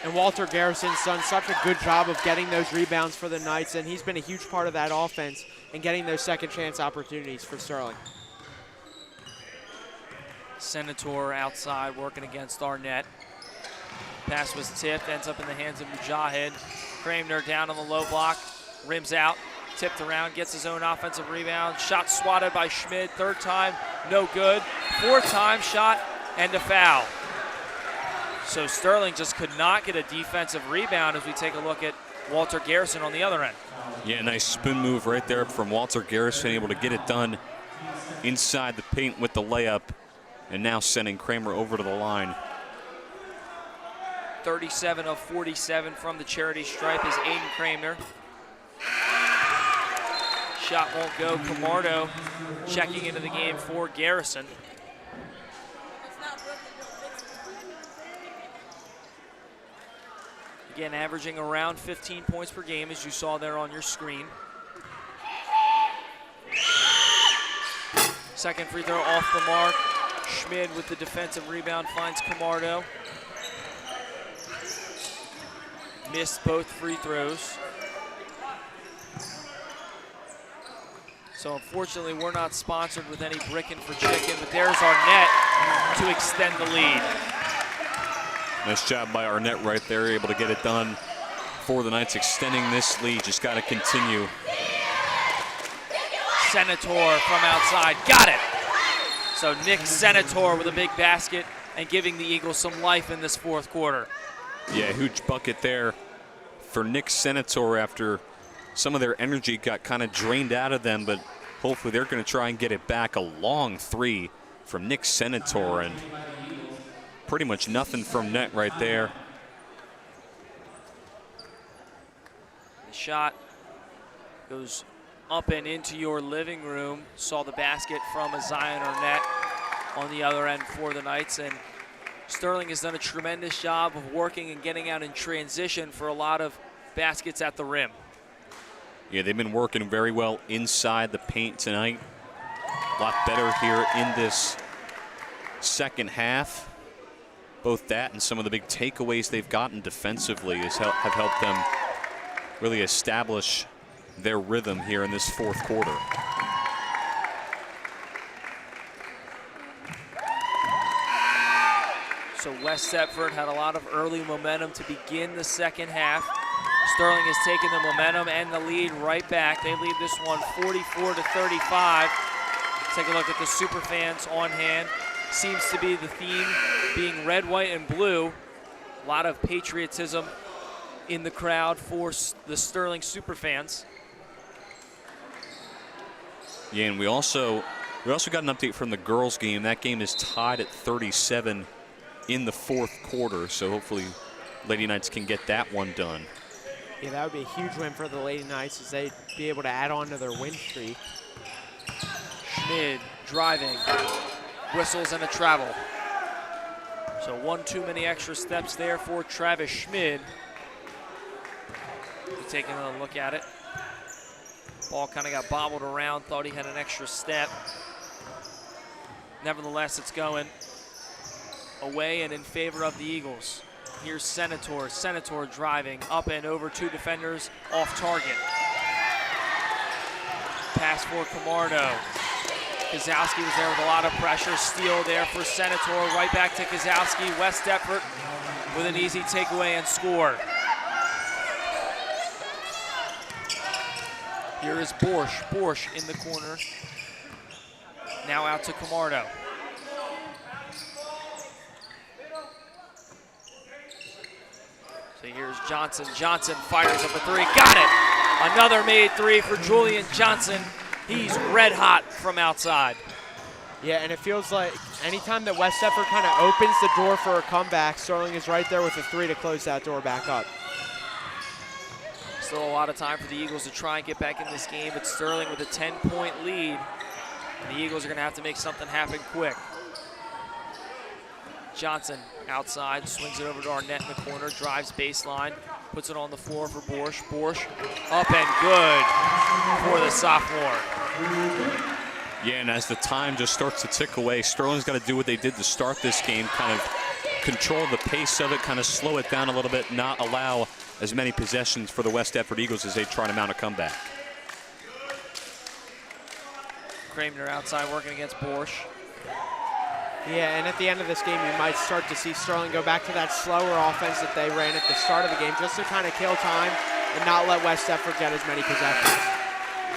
And Walter Garrison's done such a good job of getting those rebounds for the Knights, and he's been a huge part of that offense and getting those second chance opportunities for Sterling. Senator outside working against Arnett. Pass was tipped, ends up in the hands of Mujahid. Kramer down on the low block, rims out, tipped around, gets his own offensive rebound. Shot swatted by Schmid, third time, no good. Fourth time, shot and a foul. So Sterling just could not get a defensive rebound as we take a look at Walter Garrison on the other end. Yeah, nice spin move right there from Walter Garrison, able to get it done inside the paint with the layup, and now sending Kramer over to the line. 37 of 47 from the charity stripe is Aiden Kramer. Shot won't go. Camardo checking into the game for Garrison. Again, averaging around 15 points per game, as you saw there on your screen. Second free throw off the mark. Schmid with the defensive rebound finds Camardo. Missed both free throws. So unfortunately, we're not sponsored with any brickin' for chicken, but there's Arnett to extend the lead. Nice job by Arnett right there, able to get it done for the Knights, extending this lead. Just got to continue. Senator from outside, got it. So Nick Senator with a big basket and giving the Eagles some life in this fourth quarter. Yeah, huge bucket there for Nick Senator after some of their energy got kind of drained out of them, but hopefully they're going to try and get it back. A long three from Nick Senator, and pretty much nothing from net right there. The shot goes up and into your living room. Saw the basket from a Zion Arnett on the other end for the Knights, and Sterling has done a tremendous job of working and getting out in transition for a lot of baskets at the rim. Yeah, they've been working very well inside the paint tonight. A lot better here in this second half. Both that and some of the big takeaways they've gotten defensively have helped them really establish their rhythm here in this fourth quarter. So West Deptford had a lot of early momentum to begin the second half. Sterling has taken the momentum and the lead right back. They lead this one 44-35. Take a look at the Superfans on hand. Seems to be the theme being red, white, and blue. A lot of patriotism in the crowd for the Sterling Superfans. Yeah, and we also got an update from the girls' game. That game is tied at 37 in the fourth quarter, so hopefully Lady Knights can get that one done. Yeah, that would be a huge win for the Lady Knights as they'd be able to add on to their win streak. Schmid driving, whistles and a travel. So one too many extra steps there for Travis Schmid. Taking a look at it. Ball kind of got bobbled around, thought he had an extra step. Nevertheless, it's going away and in favor of the Eagles. Here's Senator. Senator driving up and over 2 defenders off target. Pass for Camardo. Kozowski was there with a lot of pressure. Steal there for Senator. Right back to Kozowski. West Deptford with an easy takeaway and score. Here is Borsch. Borsch in the corner. Now out to Camardo. So here's Johnson. Johnson fires up a 3. Got it! Another made 3 for Julian Johnson. He's red hot from outside. Yeah, and it feels like anytime that West Deptford kind of opens the door for a comeback, Sterling is right there with a 3 to close that door back up. Still a lot of time for the Eagles to try and get back in this game. It's Sterling with a 10-point lead. And the Eagles are going to have to make something happen quick. Johnson outside, swings it over to Arnett in the corner, drives baseline, puts it on the floor for Borsch. Borsch up and good for the sophomore. Yeah, and as the time just starts to tick away, Sterling's got to do what they did to start this game, kind of control the pace of it, kind of slow it down a little bit, not allow as many possessions for the West Deptford Eagles as they try to mount a comeback. Kramer outside working against Borsch. Yeah, and at the end of this game, you might start to see Sterling go back to that slower offense that they ran at the start of the game, just to kind of kill time and not let West Deptford get as many possessions.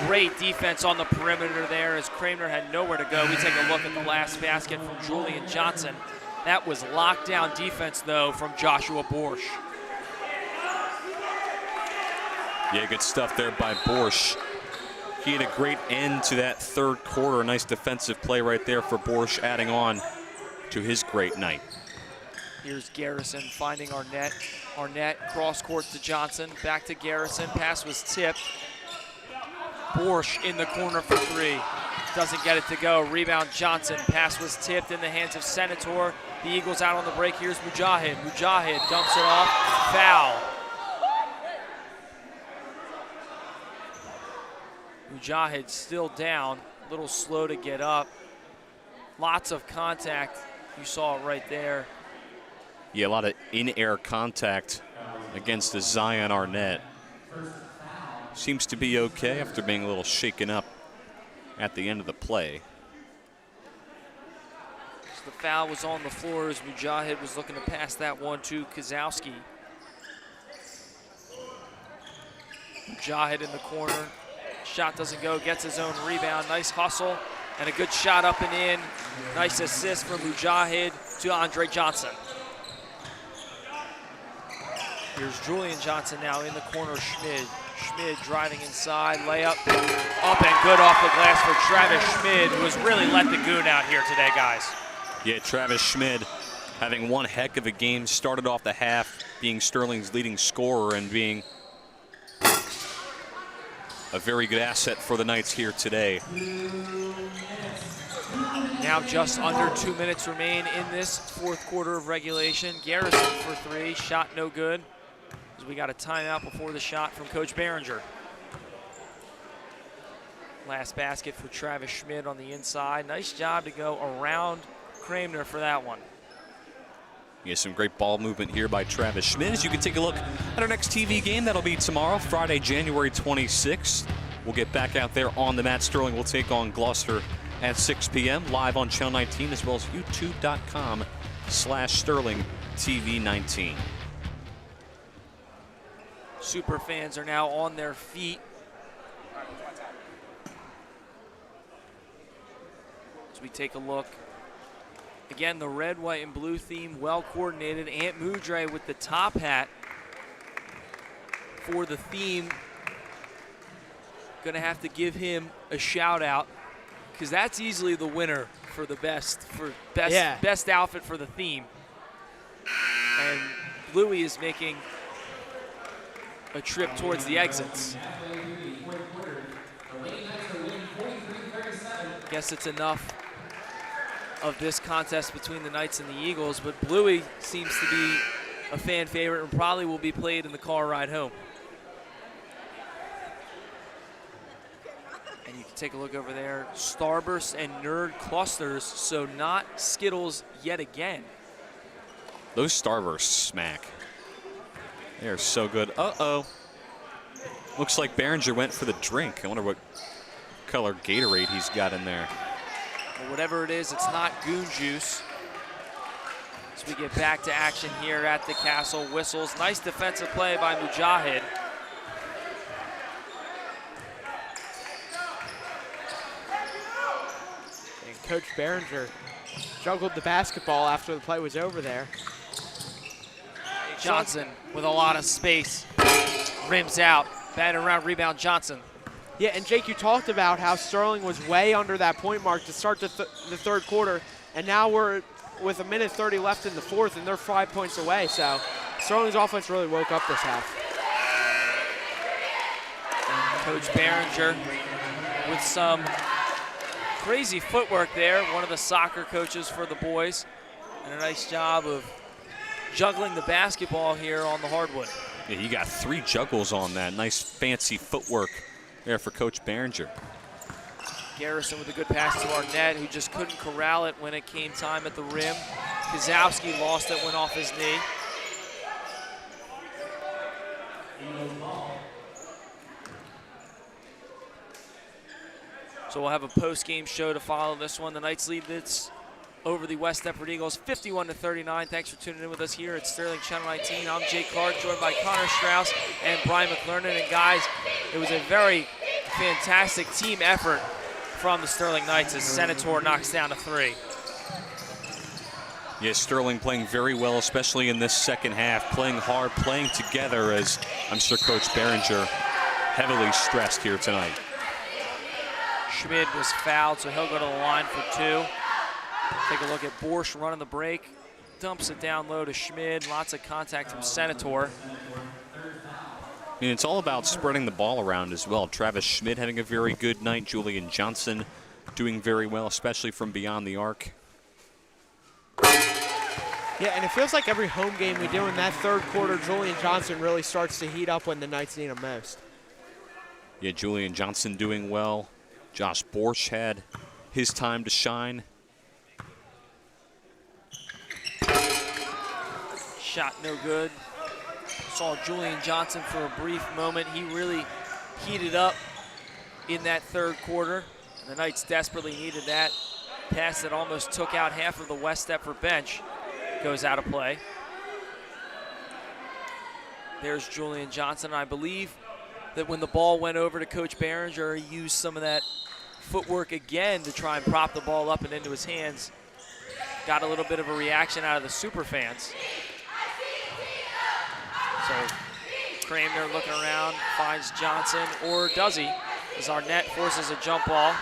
Great defense on the perimeter there as Kramer had nowhere to go. We take a look at the last basket from Julian Johnson. That was lockdown defense, though, from Joshua Borsch. Yeah, good stuff there by Borsch. He had a great end to that third quarter. A nice defensive play right there for Borsch, adding on to his great night. Here's Garrison finding Arnett. Arnett cross court to Johnson. Back to Garrison. Pass was tipped. Borsch in the corner for 3. Doesn't get it to go. Rebound Johnson. Pass was tipped in the hands of Senator. The Eagles out on the break. Here's Mujahid. Mujahid dumps it off. Foul. Mujahid still down. A little slow to get up. Lots of contact. You saw it right there. Yeah, a lot of in-air contact against the Zion Arnett. Seems to be okay after being a little shaken up at the end of the play. So the foul was on the floor as Mujahid was looking to pass that one to Kozowski. Mujahid in the corner. Shot doesn't go, gets his own rebound. Nice hustle and a good shot up and in. Nice assist from Mujahid to Andre Johnson. Here's Julian Johnson now in the corner. Schmid. Schmid driving inside, layup, up and good off the glass for Travis Schmid, who has really let the goon out here today, guys. Yeah, Travis Schmid having one heck of a game. Started off the half being Sterling's leading scorer and being a very good asset for the Knights here today. Now just under 2 minutes remain in this fourth quarter of regulation. Garrison for 3, shot no good. As we got a timeout before the shot from Coach Behringer. Last basket for Travis Schmid on the inside. Nice job to go around Kramer for that one. Yeah, some great ball movement here by Travis Schmid. As you can take a look at our next TV game, that'll be tomorrow, Friday, January 26th. We'll get back out there on the mat. Sterling will take on Gloucester at 6 p.m. live on Channel 19 as well as youtube.com/Sterling TV 19. Super fans are now on their feet. As we take a look. Again, the red, white, and blue theme, well coordinated. Ant Mudre with the top hat for the theme. Gonna have to give him a shout out because that's easily the winner for the best outfit for the theme. And Bluey is making a trip towards the exits. Guess it's enough of this contest between the Knights and the Eagles, but Bluey seems to be a fan favorite and probably will be played in the car ride home. And you can take a look over there, Starburst and Nerd Clusters, so not Skittles yet again. Those Starbursts smack. They're so good. Uh-oh. Looks like Behringer went for the drink. I wonder what color Gatorade he's got in there. Well, whatever it is, it's not goon juice. As we get back to action here at the Castle. Whistles, nice defensive play by Mujahid. And Coach Behringer juggled the basketball after the play was over there. Johnson with a lot of space. Rims out. Batted around, rebound Johnson. Yeah, and Jake, you talked about how Sterling was way under that point mark to start the third quarter, and now we're with 1:30 left in the fourth, and they're 5 points away. So Sterling's offense really woke up this half. Coach Behringer with some crazy footwork there, one of the soccer coaches for the boys, and a nice job of juggling the basketball here on the hardwood. Yeah, you got 3 juggles on that. Nice fancy footwork there for Coach Behringer. Garrison with a good pass to Arnett, who just couldn't corral it when it came time at the rim. Kozowski lost it, went off his knee. So we'll have a post-game show to follow this one. The Knights lead this over the West Deptford Eagles, 51-39. Thanks for tuning in with us here at Sterling Channel 19. I'm Jake Clark, joined by Connor Strauss and Brian McLernan. And guys, it was a very fantastic team effort from the Sterling Knights as Senator knocks down a 3. Yeah, Sterling playing very well, especially in this second half, playing hard, playing together, as I'm sure Coach Behringer heavily stressed here tonight. Schmid was fouled, so he'll go to the line for 2. Take a look at Borsch running the break. Dumps it down low to Schmid. Lots of contact from Senator. I mean, it's all about spreading the ball around as well. Travis Schmid having a very good night. Julian Johnson doing very well, especially from beyond the arc. Yeah, and it feels like every home game we do in that third quarter, Julian Johnson really starts to heat up when the Knights need him most. Yeah, Julian Johnson doing well. Josh Borsch had his time to shine. Shot no good. Saw Julian Johnson for a brief moment. He really heated up in that third quarter. And the Knights desperately needed that. Pass that almost took out half of the West Deptford bench goes out of play. There's Julian Johnson. I believe that when the ball went over to Coach Behringer, he used some of that footwork again to try and prop the ball up and into his hands. Got a little bit of a reaction out of the super fans. So Kramer looking around, finds Johnson, or does he? As Arnett forces a jump ball.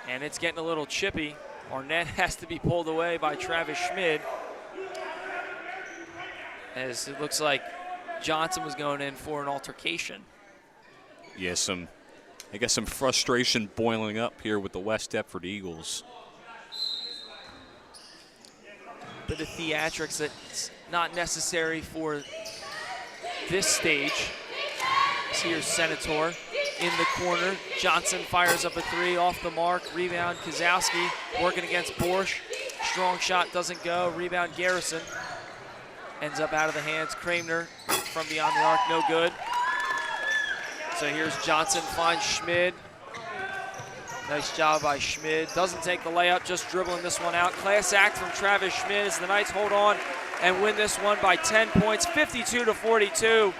And it's getting a little chippy. Arnett has to be pulled away by Travis Schmid. As it looks like Johnson was going in for an altercation. Yeah, I guess some frustration boiling up here with the West Deptford Eagles. Bit of theatrics that's not necessary for this stage. Here's Senator in the corner. Johnson fires up a 3 off the mark. Rebound Kozowski working against Borsch. Strong shot doesn't go. Rebound Garrison. Ends up out of the hands. Kramer from beyond the arc, no good. So here's Johnson, finds Schmid. Nice job by Schmid. Doesn't take the layup, just dribbling this one out. Class act from Travis Schmid as the Knights hold on and win this one by 10 points, 52-42.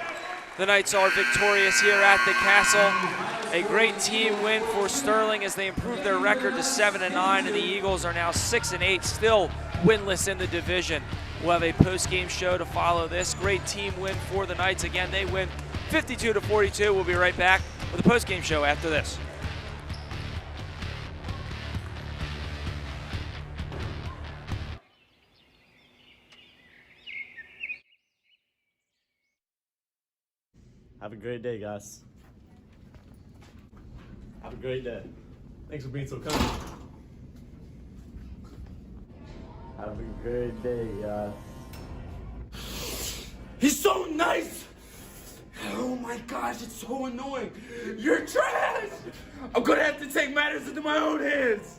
The Knights are victorious here at the Castle. A great team win for Sterling as they improve their record to 7-9, and the Eagles are now 6-8, still winless in the division. We'll have a post-game show to follow this. Great team win for the Knights. Again, they win 52-42. We'll be right back with a post-game show after this. Have a great day, guys. Have a great day. Thanks for being so kind. Have a great day, guys. He's so nice! Oh my gosh, it's so annoying. You're trash! I'm gonna have to take matters into my own hands.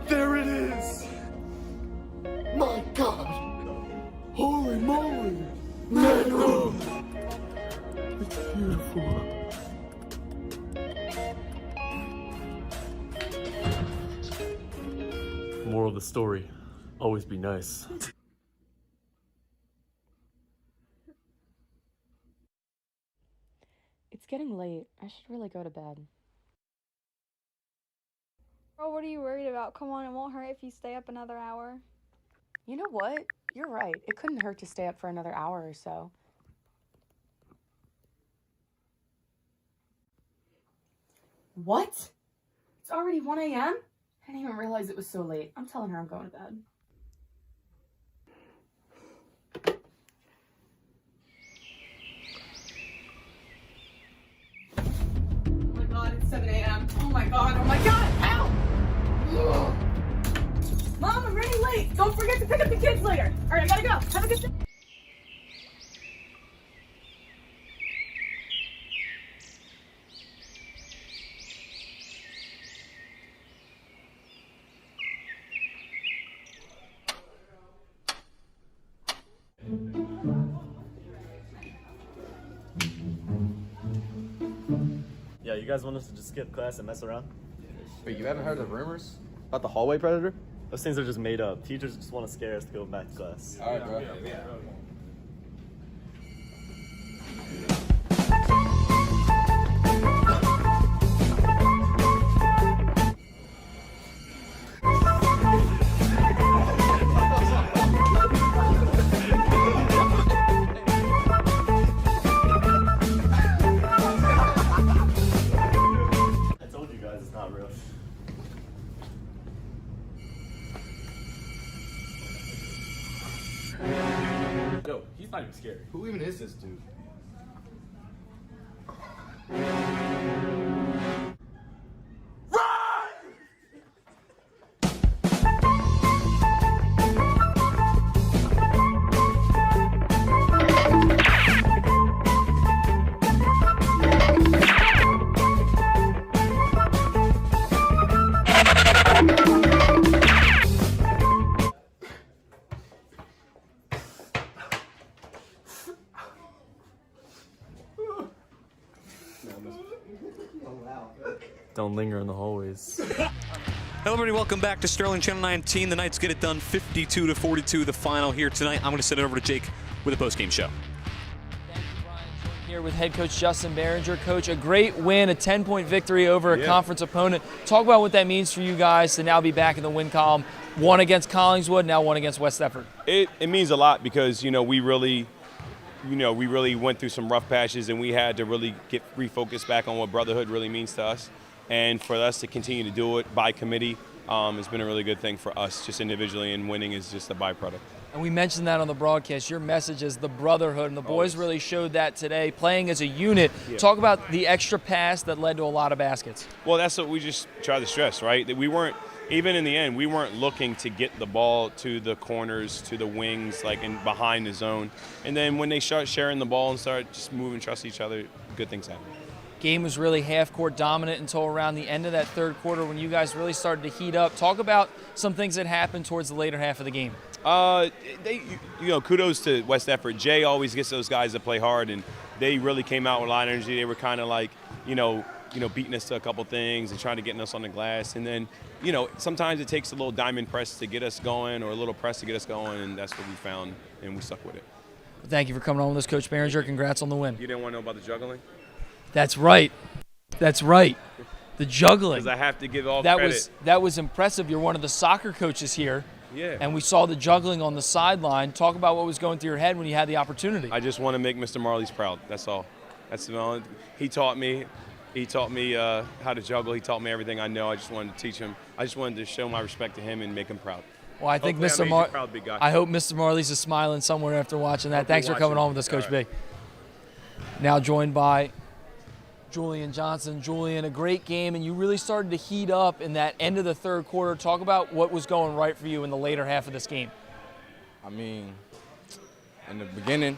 There it is! My God! Holy moly! Negro! It's beautiful. Moral of the story, always be nice. It's getting late. I should really go to bed. Girl, what are you worried about? Come on, it won't hurt if you stay up another hour. You know what? You're right. It couldn't hurt to stay up for another hour or so. What? It's already 1 a.m.? I didn't even realize it was so late. I'm telling her I'm going to bed. Oh my god, it's 7 a.m. Oh my god, help! Ugh. Mom, I'm running late. Don't forget to pick up the kids later. All right, I gotta go. Have a good day. Yeah, you guys want us to just skip class and mess around? Wait, you haven't heard the rumors about the hallway predator? Those things are just made up. Teachers just want to scare us to go back to class. All right, bro. I told you guys it's not real. Yo, he's not even scary. Who even is this dude? Don't linger in the hallways. Hello, everybody. Welcome back to Sterling Channel 19. The Knights get it done 52-42, the final here tonight. I'm going to send it over to Jake with a post-game show. Here with head coach Justin Behringer. Coach, a great win, a 10-point victory over a conference opponent. Talk about what that means for you guys to now be back in the win column. One against Collingswood, now one against West Deptford. It means a lot because, we really went through some rough patches and we had to really get refocused back on what brotherhood really means to us. And for us to continue to do it by committee has been a really good thing for us just individually, and winning is just a byproduct. And we mentioned that on the broadcast. Your message is the brotherhood, and the boys really showed that today, playing as a unit. Yeah. Talk about the extra pass that led to a lot of baskets. Well, that's what we just try to stress, right? That we weren't, even in the end, we weren't looking to get the ball to the corners, to the wings, like in behind the zone. And then when they start sharing the ball and start just moving, trust each other, good things happen. Game was really half-court dominant until around the end of that third quarter when you guys really started to heat up. Talk about some things that happened towards the later half of the game. Kudos to West Deptford. Jay always gets those guys to play hard, and they really came out with a lot of energy. They were kind of like, beating us to a couple things and trying to get us on the glass. And then, sometimes it takes a little diamond press to get us going or a little press to get us going, and that's what we found, and we stuck with it. Thank you for coming on with us, Coach Behringer. Congrats on the win. You didn't want to know about the juggling? That's right. That's right. The juggling. Because I have to give all that credit. That was impressive. You're one of the soccer coaches here. Yeah. And we saw the juggling on the sideline. Talk about what was going through your head when you had the opportunity. I just want to make Mr. Marley's proud. That's all. That's the only. He taught me. He taught me how to juggle. He taught me everything I know. I just wanted to teach him. I just wanted to show my respect to him and make him proud. Well, I think Hopefully I hope Mr. Marley's is smiling somewhere after watching that. Thanks for coming on with us, Coach B. Now joined by Julian Johnson. Julian, a great game, and you really started to heat up in that end of the third quarter. Talk about what was going right for you in the later half of this game. I mean, in the beginning,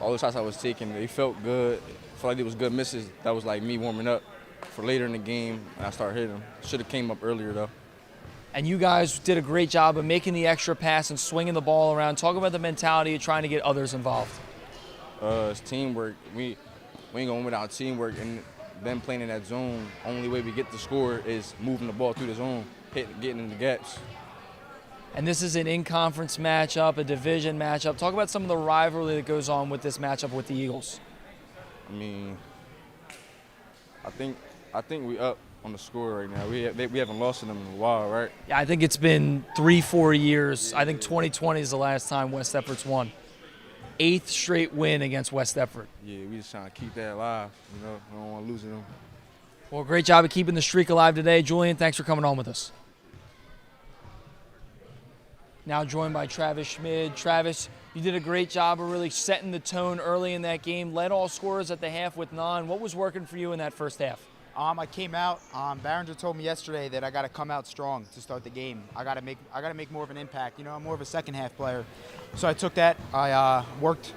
all the shots I was taking, they felt good. I felt like it was good misses. That was like me warming up for later in the game, and I started hitting them. Should have came up earlier, though. And you guys did a great job of making the extra pass and swinging the ball around. Talk about the mentality of trying to get others involved. It's teamwork. We ain't going without teamwork, and them playing in that zone, only way we get the score is moving the ball through the zone, getting in the gaps. And this is an in-conference matchup, a division matchup. Talk about some of the rivalry that goes on with this matchup with the Eagles. I mean, I think we up on the score right now. We haven't lost to them in a while, right? Yeah, I think it's been 3-4 years. I think 2020 is the last time West Deptford's won. 8th straight win against West Deptford. Yeah, we just trying to keep that alive. You know, I don't want to lose them. Well, great job of keeping the streak alive today. Julian, thanks for coming on with us. Now joined by Travis Schmid. Travis, you did a great job of really setting the tone early in that game. Led all scorers at the half with 9. What was working for you in that first half? I came out. Barringer told me yesterday that I got to come out strong to start the game. I got to make more of an impact. You know, I'm more of a second half player, so I took that. I worked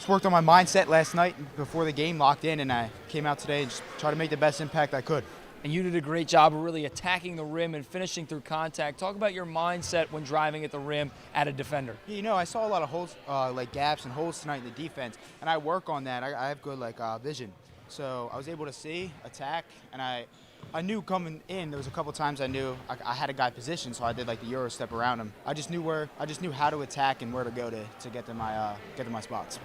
on my mindset last night before the game, locked in, and I came out today and just tried to make the best impact I could. And you did a great job of really attacking the rim and finishing through contact. Talk about your mindset when driving at the rim at a defender. You know, I saw a lot of holes, like gaps and holes tonight in the defense, and I work on that. I have good vision. So I was able to see, attack, and I knew coming in, there was a couple times I knew I had a guy positioned, so I did like the Euro step around him. I just knew how to attack and where to go to get to my spots.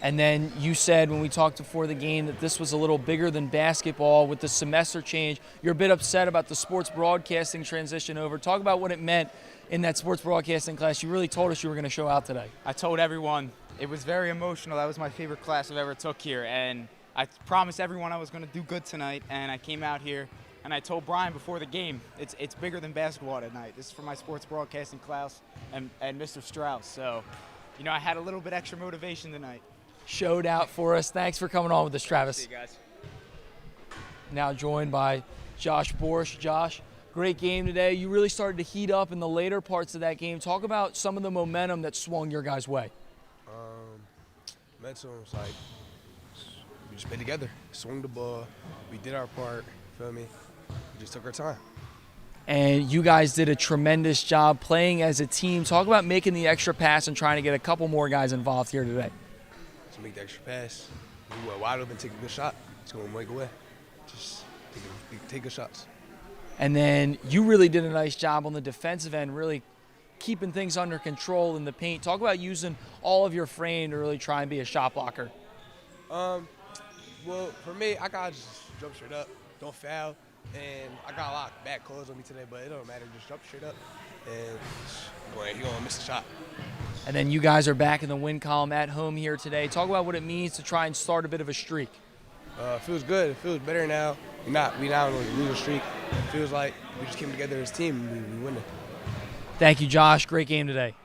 And then you said when we talked before the game that this was a little bigger than basketball with the semester change. You're a bit upset about the sports broadcasting transition over. Talk about what it meant in that sports broadcasting class. You really told us you were going to show out today. I told everyone. It was very emotional. That was my favorite class I've ever took here, and I promised everyone I was going to do good tonight, and I came out here, and I told Brian before the game, it's bigger than basketball tonight. This is for my sports broadcasting class and Mr. Strauss. So, you know, I had a little bit extra motivation tonight. Showed out for us. Thanks for coming on with us, Travis. See you guys. Now joined by Josh Borsch. Josh, great game today. You really started to heat up in the later parts of that game. Talk about some of the momentum that swung your guys' way. Momentum was like, we just played together, swung the ball, we did our part, feel me? We just took our time. And you guys did a tremendous job playing as a team. Talk about making the extra pass and trying to get a couple more guys involved here today. To make the extra pass, we went wide open, take a good shot. It's going to make away. Just take good shots. And then you really did a nice job on the defensive end, really keeping things under control in the paint. Talk about using all of your frame to really try and be a shot blocker. Well, for me, I got to just jump straight up, don't foul. And I got a lot of bad calls on me today, but it don't matter. Just jump straight up, and you're going to miss a shot. And then you guys are back in the win column at home here today. Talk about what it means to try and start a bit of a streak. It feels good. It feels better now. We now on a losing streak. It feels like we just came together as a team and we win it. Thank you, Josh. Great game today.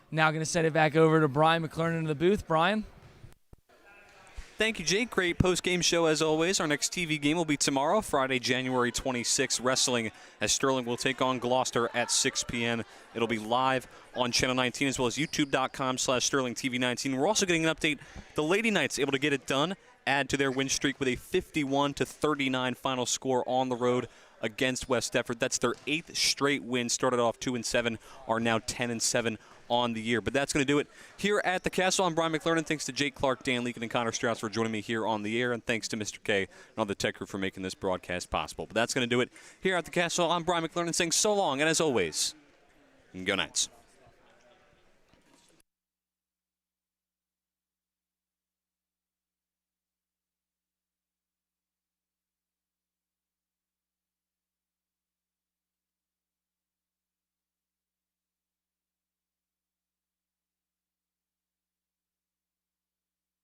Now going to send it back over to Brian McLernan in the booth. Brian? Thank you, Jake. Great post-game show as always. Our next TV game will be tomorrow, Friday, January 26th, wrestling as Sterling will take on Gloucester at 6 p.m. It'll be live on Channel 19 as well as youtube.com/SterlingTV19. We're also getting an update. The Lady Knights able to get it done, add to their win streak with a 51-39 final score on the road against West Deptford. That's their 8th straight win. Started off 2-7, are now 10-7 on the year. But that's going to do it here at the Castle. I'm Brian McLernan. Thanks to Jake Clark, Dan Leakin, and Connor Strauss for joining me here on the air. And thanks to Mr. K and all the tech crew for making this broadcast possible. But that's going to do it here at the Castle. I'm Brian McLernan saying so long. And as always, go Knights.